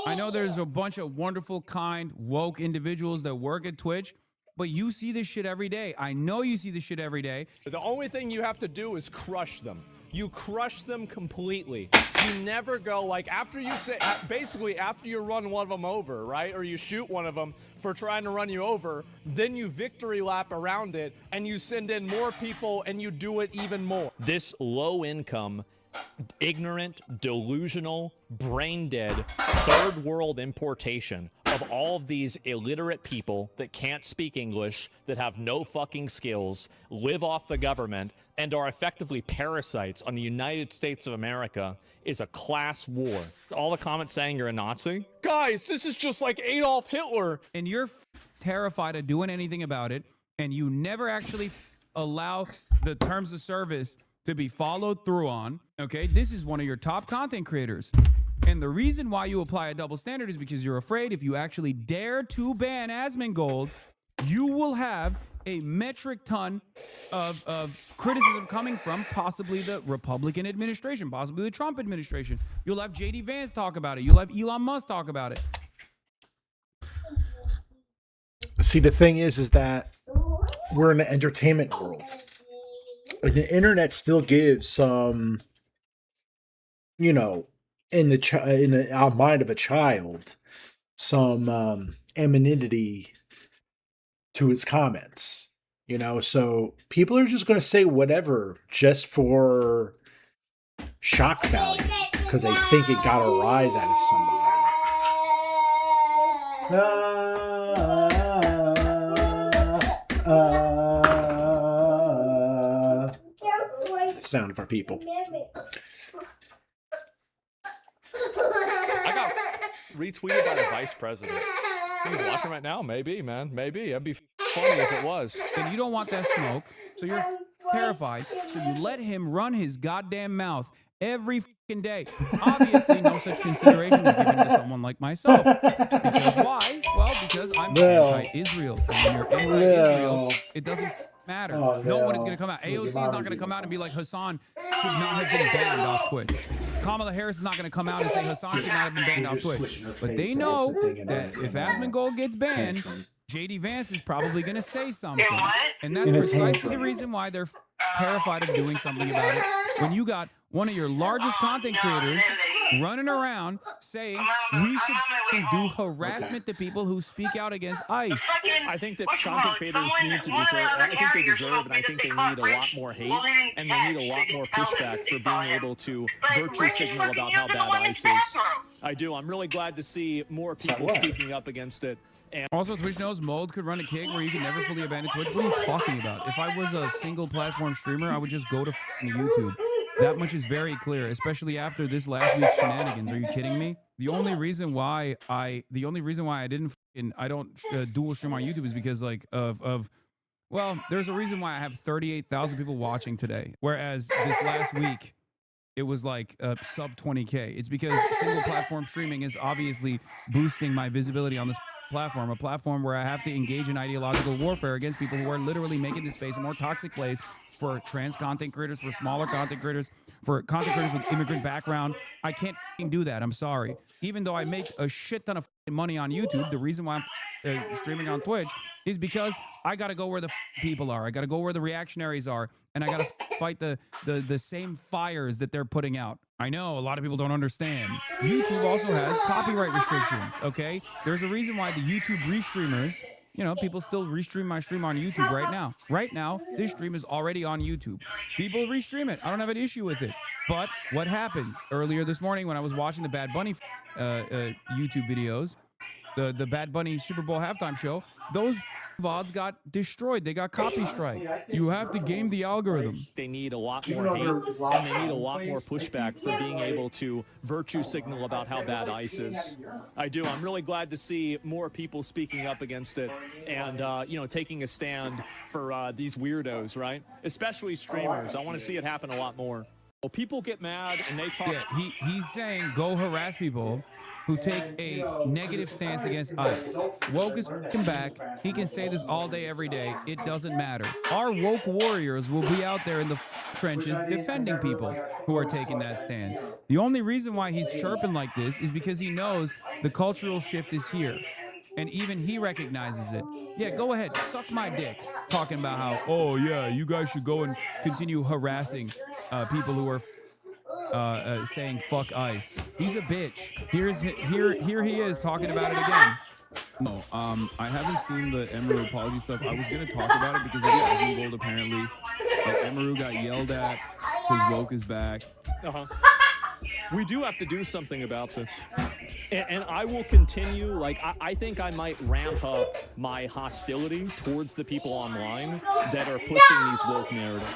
I know there's a bunch of wonderful, kind, woke individuals that work at Twitch, but you see this shit every day. I know you see this shit every day. The only thing you have to do is crush them. You crush them completely. You never go like after you say, basically after you run one of them over, right? Or you shoot one of them for trying to run you over, then you victory lap around it and you send in more people and you do it even more. This low income, ignorant, delusional, brain dead, third world importation of of all of these illiterate people that can't speak English, that have no fucking skills, live off the government, and are effectively parasites on the United States of America is a class war. All the comments saying you're a Nazi? Guys, this is just like Adolf Hitler. And you're terrified of doing anything about it, and you never actually allow the terms of service to be followed through on, okay? This is one of your top content creators. And the reason why you apply a double standard is because you're afraid if you actually dare to ban Asmongold, you will have a metric ton of criticism coming from possibly the Republican administration, possibly the Trump administration. You'll have J.D. Vance talk about it. You'll have Elon Musk talk about it. See, the thing is that we're in an entertainment world. And the internet still gives some, you know, in the mind of a child, some anonymity to his comments, you know, so people are just going to say whatever just for shock value because they think it got a rise out of somebody. Sound of our people. I got retweeted by the vice president. He's watching right now. Maybe, man. Maybe. That'd be funny if it was. And you don't want that smoke, so you're terrified. So you let him run his goddamn mouth every fucking day. Obviously, no such consideration is given to someone like myself. Because why? Well, because I'm anti-Israel. And when you're anti-Israel, it doesn't matter. No one is going to come out. AOC is not going to come out and be like, Hassan should not have been banned off Twitch. Kamala Harris is not going to come out and say Hassan should not have been banned off Twitch. But they know that if Asmongold gets banned, J.D. Vance is probably going to say something. And that's precisely the reason why they're terrified of doing something about it. When you got one of your largest content creators running around saying we should do harassment to people who speak out against ICE. I think that content creators need to deserve, I think they deserve, and I think they need a lot more hate, and they need a lot more pushback for being able to virtue signal about how bad ICE is. I do. I'm really glad to see more people speaking up against it. And also, Twitch knows Mold could run a gig where you can never fully abandon Twitch. What are you talking about? If I was a single platform streamer, I would just go to YouTube. That much is very clear, especially after this last week's shenanigans. Are you kidding me? The only reason why I don't dual stream on YouTube is because well, there's a reason why I have 38,000 people watching today, whereas this last week it was like sub 20K. It's because single platform streaming is obviously boosting my visibility on this platform, a platform where I have to engage in ideological warfare against people who are literally making this space a more toxic place for trans content creators, for smaller content creators, for content creators with immigrant background. I can't do that. I'm sorry. Even though I make a shit ton of money on YouTube, the reason why I'm streaming on Twitch is because I got to go where the people are. I got to go where the reactionaries are, and I got to fight the same fires that they're putting out. I know a lot of people don't understand. YouTube also has copyright restrictions, okay? There's a reason why the YouTube restreamers, you know, people still restream my stream on YouTube right now. Right now, this stream is already on YouTube. People restream it. I don't have an issue with it. But what happens? Earlier this morning when I was watching the Bad Bunny YouTube videos, the Bad Bunny Super Bowl halftime show, those VODs got destroyed. They got copy strike. You have to game the algorithm. They need a lot more hate, and they need a lot more pushback for being able to virtue signal about how bad ICE is. I do. I'm really glad to see more people speaking up against it and, you know, taking a stand for these weirdos, right? Especially streamers. I want to see it happen a lot more. Well, people get mad and they talk. Yeah, he's saying go harass people who take a negative stance against ICE. Woke is fucking back. He can say this all day, every day. It doesn't matter. Our woke warriors will be out there in the trenches defending people who are taking that stance. The only reason why he's chirping like this is because he knows the cultural shift is here. And even he recognizes it. Yeah, go ahead, suck my dick. Talking about how, oh yeah, you guys should go and continue harassing people who are saying fuck ICE. He's a bitch. Here he is talking about it again. No, I haven't seen the Emeru apology stuff. I was gonna talk about it because of Asmongold apparently. Emeru got yelled at because woke is back. We do have to do something about this. And I will continue, like, I think I might ramp up my hostility towards the people online that are pushing these woke narratives.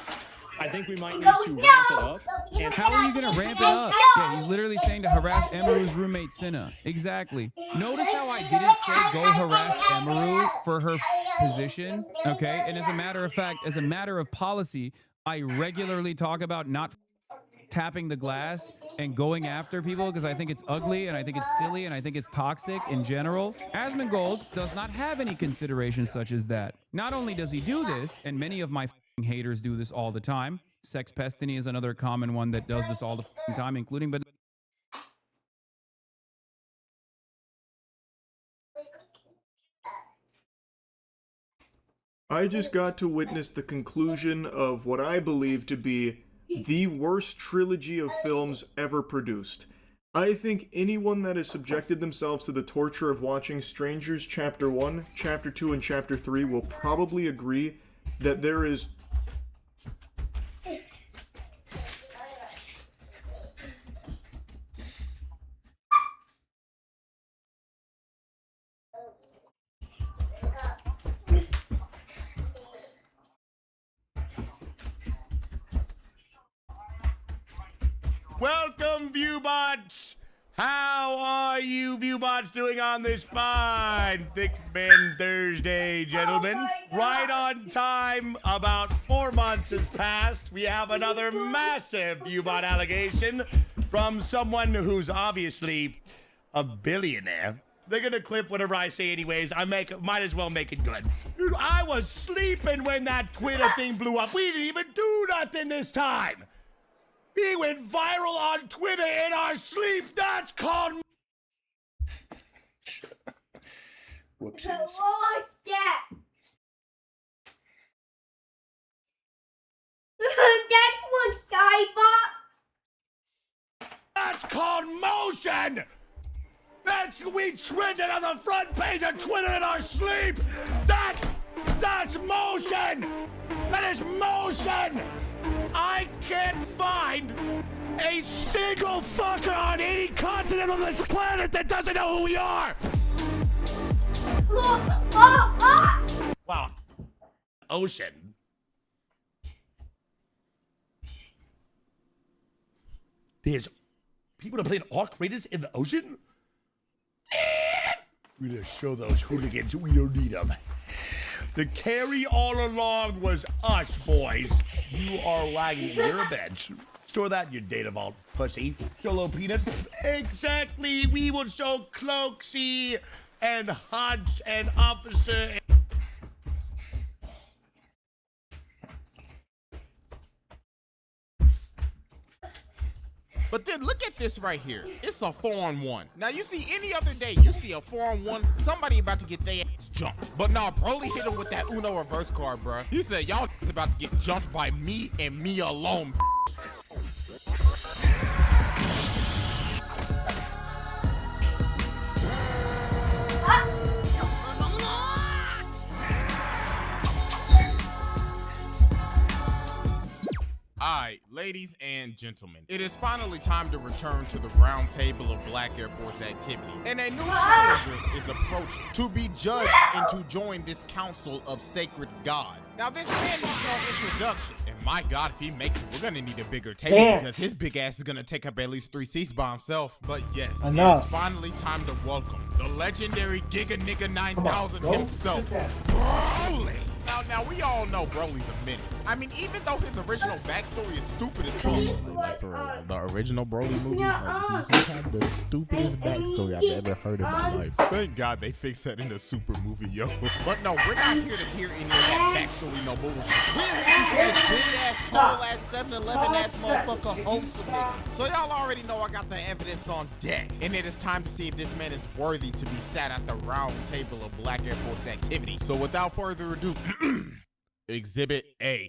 I think we might need to ramp it up. And how are you going to ramp it up? Yeah, he's literally saying to harass Emaru's roommate, Cinna. Exactly. Notice how I didn't say go harass Emaru for her position, okay? And as a matter of fact, as a matter of policy, I regularly talk about not tapping the glass and going after people because I think it's ugly and I think it's silly and I think it's toxic in general. Asmongold does not have any considerations such as that. Not only does he do this, and many of my haters do this all the time. Sex Pestiny is another common one that does this all the time, including but I just got to witness the conclusion of what I believe to be the worst trilogy of films ever produced. I think anyone that has subjected themselves to the torture of watching Strangers Chapter 1, Chapter 2, and Chapter 3 will probably agree that there is Welcome, Viewbots! How are you Viewbots doing on this fine Thick Men Thursday, gentlemen? Right on time, about 4 months has passed. We have another massive Viewbot allegation from someone who's obviously a billionaire. They're gonna clip whatever I say anyways. Might as well make it good. Dude, I was sleeping when that Twitter thing blew up. We didn't even do nothing this time. We went viral on Twitter in our sleep. That's called... Whoopsies. What was that? That was Cybot. That's called motion. We trended on the front page of Twitter in our sleep. That's motion. That is motion. I can't find a single fucker on any continent on this planet that doesn't know who we are. Wow. Ocean. There's people that played Ark Raiders in the ocean? We're gonna show those hooligans we don't need them. The carry all along was us, boys. You are lagging. You're a bitch. Store that in your data vault, pussy. Solo peanut. Exactly. We will show Cloaksy and Hodge and Officer. But then look at this right here. It's a 4-on-1. Now you see any other day, you see a 4-on-1, somebody about to get their ass jumped. But nah, Broly hit him with that Uno reverse card, bruh. He said, y'all about to get jumped by me and me alone. Alright, ladies and gentlemen, it is finally time to return to the round table of Black Air Force activity. And a new challenger is approaching to be judged and to join this council of sacred gods. Now this man needs no introduction. And my god, if he makes it, we're gonna need a bigger table because his big ass is gonna take up at least 3 seats by himself. But yes, it's finally time to welcome the legendary Giga Nigga 9000 himself, Broly. Now we all know Broly's a menace. I mean, even though his original backstory is stupid as fuck. Like for real, the original Broly movie, he had the stupidest backstory I've ever heard in my life. Thank God they fixed that in the Super movie, yo. But no, we're not here to hear any of that backstory, no bullshit. We're here to see this big ass, tall ass, 7-Eleven ass motherfucker wholesome nigga. So y'all already know I got the evidence on deck. And it is time to see if this man is worthy to be sat at the round table of Black Air Force activity. So without further ado, Exhibit A.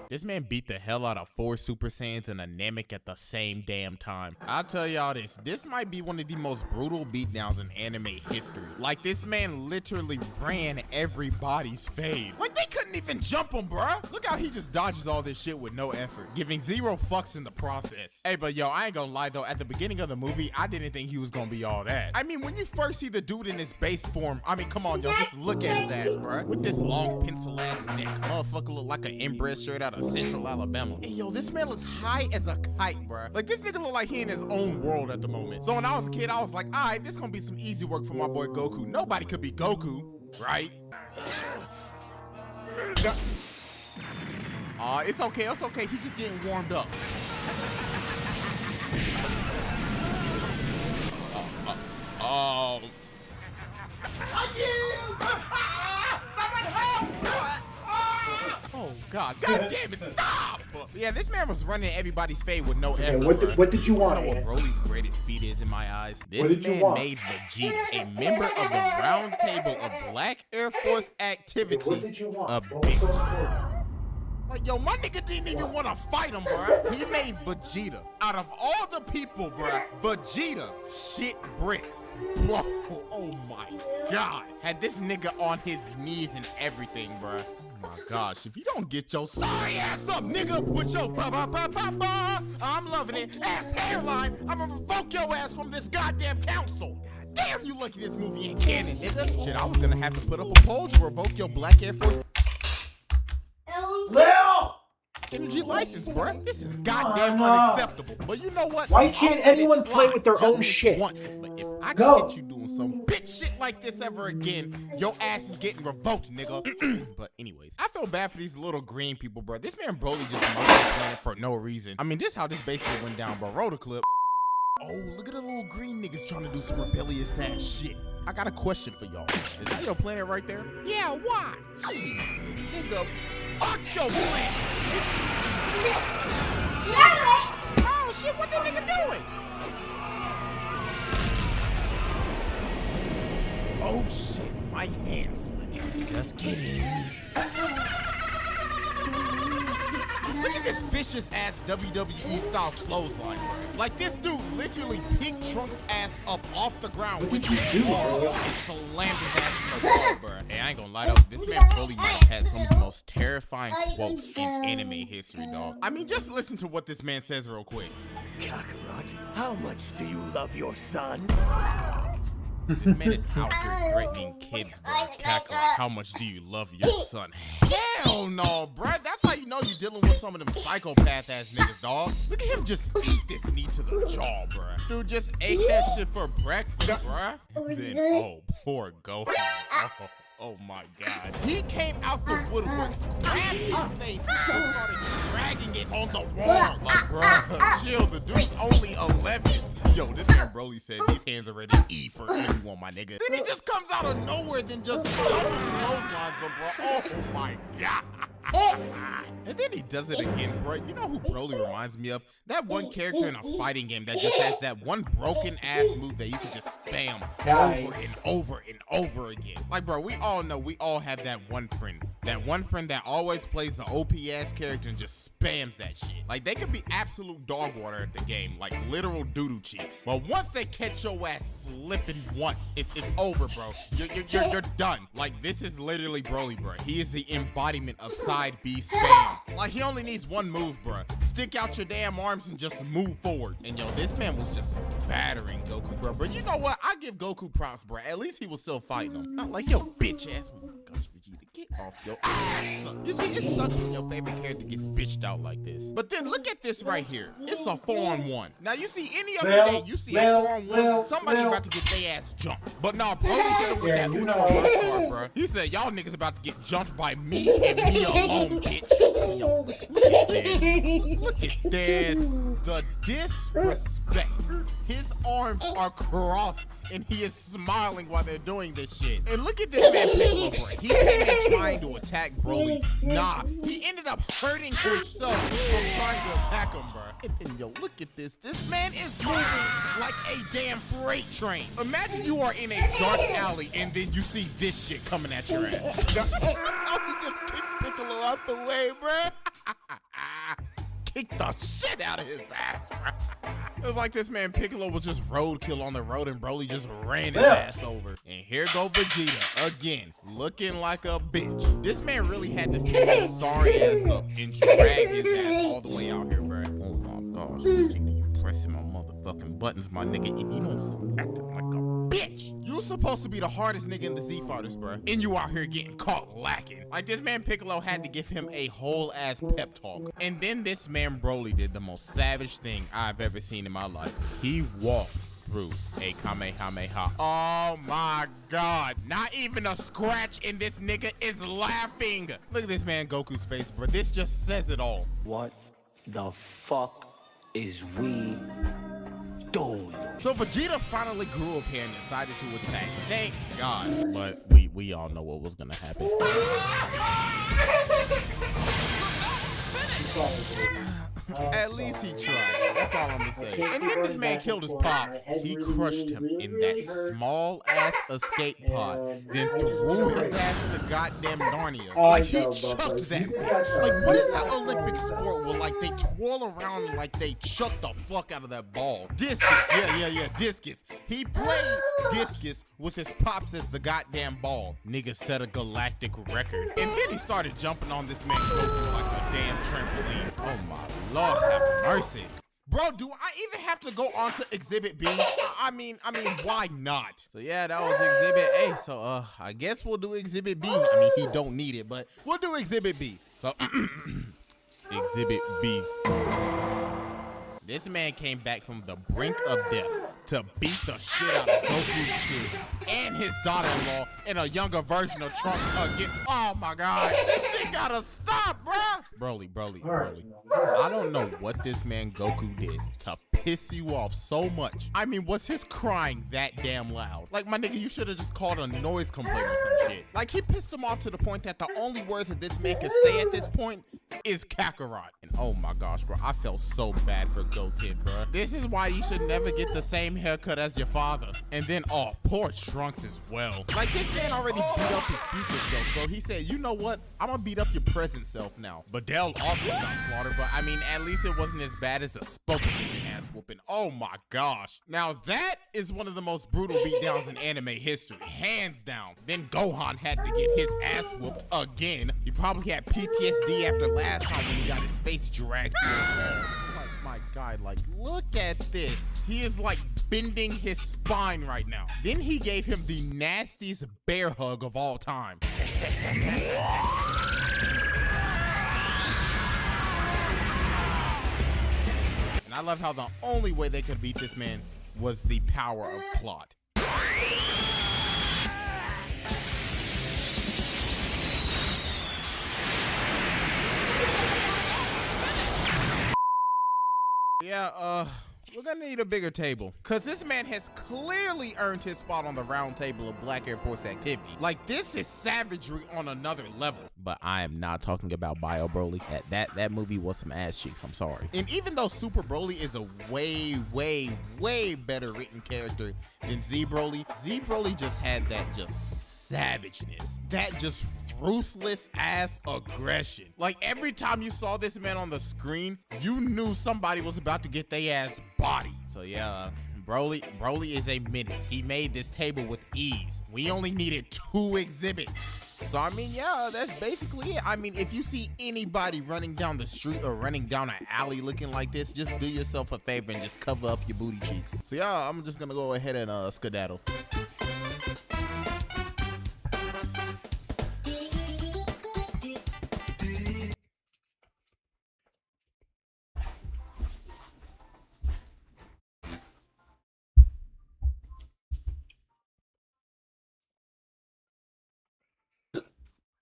This man beat the hell out of 4 Super Saiyans and a Namek at the same damn time. I'll tell y'all this might be one of the most brutal beatdowns in anime history. Like, this man literally ran everybody's fade. Like, they couldn't even jump him, bruh. Look how he just dodges all this shit with no effort, giving 0 fucks in the process. Hey, but yo, I ain't gonna lie though, at the beginning of the movie, I didn't think he was gonna be all that. I mean, when you first see the dude in his base form, I mean, come on, yo, just look at his ass, bruh. With this long pencil ass neck, motherfucker look like an inbred straight out of Central Alabama. Hey, yo, this man looks high as a kite, bruh. Like, this nigga look like he in his own world at the moment. So when I was a kid, I was like, all right, this gonna be some easy work for my boy Goku. Nobody could be Goku, right? It's okay. He just getting warmed up. Oh God damn it, stop! Yeah, this man was running everybody's fade with no effort. What did you want? I don't know what Broly's greatest speed is in my eyes. What This did you man want? made Vegeta, a member of the Round Table of Black Air Force Activity, a bitch. Like, yo, my nigga didn't even want to fight him, bruh. He made Vegeta. Out of all the people, bruh, Vegeta shit bricks. Whoa, oh my God. Had this nigga on his knees and everything, bruh. Oh my gosh, if you don't get your sorry ass up, nigga, with your ba-ba-ba-ba-ba, I'm loving it, ass hairline, I'm gonna revoke your ass from this goddamn council. God damn, you lucky this movie ain't canon, nigga. Shit, I was gonna have to put up a poll to revoke your Black Air Force energy license, bruh. This is goddamn unacceptable. But you know what? Why can't anyone play with their own just shit? Once. But if I catch you doing some bitch shit like this ever again, your ass is getting revoked, nigga. But anyways, I feel bad for these little green people, bro. This man Broly just murdered the planet for no reason. I mean, this is how this basically went down, bro. Roll the clip. Oh, look at the little green niggas trying to do some rebellious ass shit. I got a question for y'all. Is that your planet right there? Yeah, why? Shit, nigga, fuck your planet. Oh shit, what the nigga doing? Oh shit, my hand slipped. Just kidding. Look at this vicious ass WWE style clothesline, bro. Like this dude literally picked Trunks' ass up off the ground with his arm and slammed his ass in the wall, bro. Hey, I ain't gonna lie though, this man Broly might have had some of the most terrifying quotes in anime history, dog. I mean, just listen to what this man says real quick. Kakarot, how much do you love your son? This man is out here threatening kids, bro. Kakarot, how much do you love your son? Hell no, bro. That's how you know you're dealing with some of them psychopath ass niggas, dog. Look at him just eat this knee to the jaw, bro. Dude just ate that shit for breakfast, bro. And then, oh, poor Goku. Oh my God. He came out the woodworks, grabbed his face, and started dragging it on the wall. Like, bro, chill. The dude's only 11. Yo, this man Broly said these hands are ready to eat for anyone, my nigga. Then he just comes out of nowhere, then just double clotheslines him, bro. Oh my God. And then he does it again, bro. You know who Broly reminds me of? That one character in a fighting game that just has that one broken ass move that you can just spam over and over and over again. Like, bro, we all know, we all have that one friend. That one friend that always plays the OP ass character and just spams that shit. Like, they could be absolute dog water at the game, like literal doodoo cheeks. But once they catch your ass slipping once, it's over, bro. You're done. Like, this is literally Broly, bro. He is the embodiment of side B spam. Like, he only needs one move, bro. Stick out your damn arms and just move forward. And yo, this man was just battering Goku, bro. But you know what? I give Goku props, bro. At least he was still fighting him. Not like, yo, bitch ass. Oh my gosh, Vegeta, get off your ass. You see, it sucks when your favorite character gets bitched out like this. But then look at this right here. It's a 4-on-1. Now, you see, any other day, you see a 4-on-1, somebody about to get their ass jumped. But nah, Broly hit him with that Uno reverse card, bro. He said, y'all niggas about to get jumped by me and me alone, bitch. Yo, look at this. Look at this. The disrespect. His arms are crossed and he is smiling while they're doing this shit. And look at this man Piccolo, bro. He came in trying to attack Broly. Nah, he ended up hurting himself from trying to attack him, bro. And yo, look at this. This man is moving like a damn freight train. Imagine you are in a dark alley and then you see this shit coming at your ass. Look how he just kicks Piccolo out the way, bro. Kick the shit out of his ass, bro. It was like this man Piccolo was just roadkill on the road and Broly just ran his ass over. And here go Vegeta again, looking like a bitch. This man really had to pick his sorry ass up and drag his ass all the way out here, bro. Oh my gosh, Vegeta, you pressing my motherfucking buttons, my nigga. If you don't stop acting like a bitch. You supposed to be the hardest nigga in the Z Fighters, bro. And you out here getting caught lacking. Like this man Piccolo had to give him a whole ass pep talk. And then this man Broly did the most savage thing I've ever seen in my life. He walked through a Kamehameha. Oh my God. Not even a scratch and this nigga is laughing. Look at this man Goku's face, bro. This just says it all. What the fuck is we doing? So Vegeta finally grew up here and decided to attack. Thank God. But we all know what was gonna happen. At least he tried. That's all I'm gonna say. And then this man killed his pops. He crushed him in that small ass escape pod, then threw his ass to goddamn Narnia. Like he chucked that. Like what is that Olympic sport where like they twirl around and like they chuck the fuck out of that ball? Discus. Yeah, discus. He played discus with his pops as the goddamn ball. Nigga set a galactic record. And then he started jumping on this man Goku like a damn trampoline. Oh my Lord have mercy. Bro, do I even have to go on to Exhibit B? I mean, why not? So yeah, that was Exhibit A. So I guess we'll do Exhibit B. I mean, he don't need it, but we'll do Exhibit B. So Exhibit B. This man came back from the brink of death to beat the shit out of Goku's kids and his daughter-in-law and a younger version of Trunks again. Oh my God, this shit gotta stop, bruh. Broly. I don't know what this man Goku did to piss you off so much. I mean, was his crying that damn loud? Like, my nigga, you should have just called a noise complaint or some shit. Like, he pissed him off to the point that the only words that this man can say at this point is Kakarot. And oh my gosh, bro, I felt so bad for Goten, bro. This is why you should never get the same haircut as your father. And then, oh, poor Trunks as well. Like, this man already beat up his future self, so he said, you know what? I'm gonna beat up your present self now. Videl also got slaughtered, but I mean, at least it wasn't as bad as a Spokovich ass whooping. Oh my gosh. Now that is one of the most brutal beatdowns in anime history, hands down. Then Gohan had to get his ass whooped again. He probably had PTSD after last time when he got his face dragged through a wall. Like, my God, like, look at this. He is like bending his spine right now. Then he gave him the nastiest bear hug of all time. And I love how the only way they could beat this man was the power of plot. Yeah, we're gonna need a bigger table. Cause this man has clearly earned his spot on the round table of Black Air Force activity. Like, this is savagery on another level. But I am not talking about Bio Broly. That movie was some ass cheeks, I'm sorry. And even though Super Broly is a way better written character than Z Broly just had that just savageness. That just ruthless ass aggression. Like, every time you saw this man on the screen, you knew somebody was about to get their ass bodied. So yeah, Broly is a menace. He made this table with ease. We only needed 2 exhibits. So I mean, yeah, that's basically it. I mean, if you see anybody running down the street or running down an alley looking like this, just do yourself a favor and just cover up your booty cheeks. So yeah, I'm just gonna go ahead and skedaddle.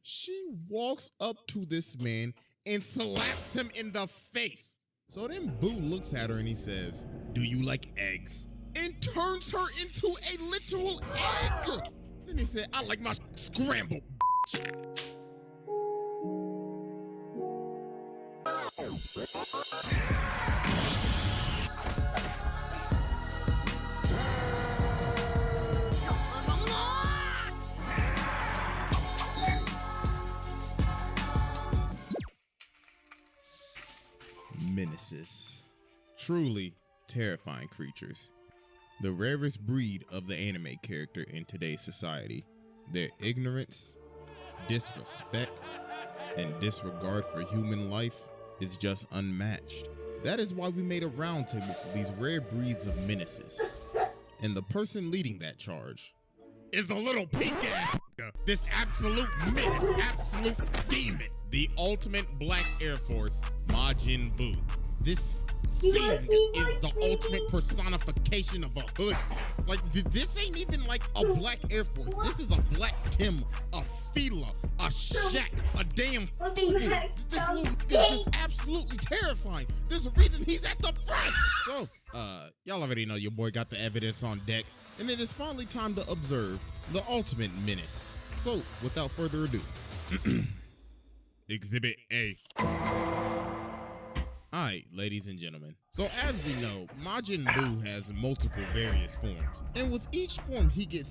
She walks up to this man and slaps him in the face. So then Boo looks at her and he says, "Do you like eggs?" And turns her into a literal egg. Then he said, "I like my scrambled, bitch." Menaces. Truly terrifying creatures. The rarest breed of the anime character in today's society. Their ignorance, disrespect, and disregard for human life is just unmatched. That is why we made a roundtable for these rare breeds of menaces. And the person leading that charge is the little pink ass, this absolute menace, absolute demon, the ultimate Black Air Force, Majin Buu. This fiend is the ultimate personification of a hood. Like, this ain't even like a Black Air Force. This is a Black Tim, a Fila, a Shaq, a damn Fubu. This little is just absolutely terrifying. There's a reason he's at the front. So, y'all already know your boy got the evidence on deck, and it is finally time to observe the ultimate menace. So, without further ado, Exhibit A. Alright, ladies and gentlemen. So as we know, Majin Buu has multiple various forms. And with each form, he gets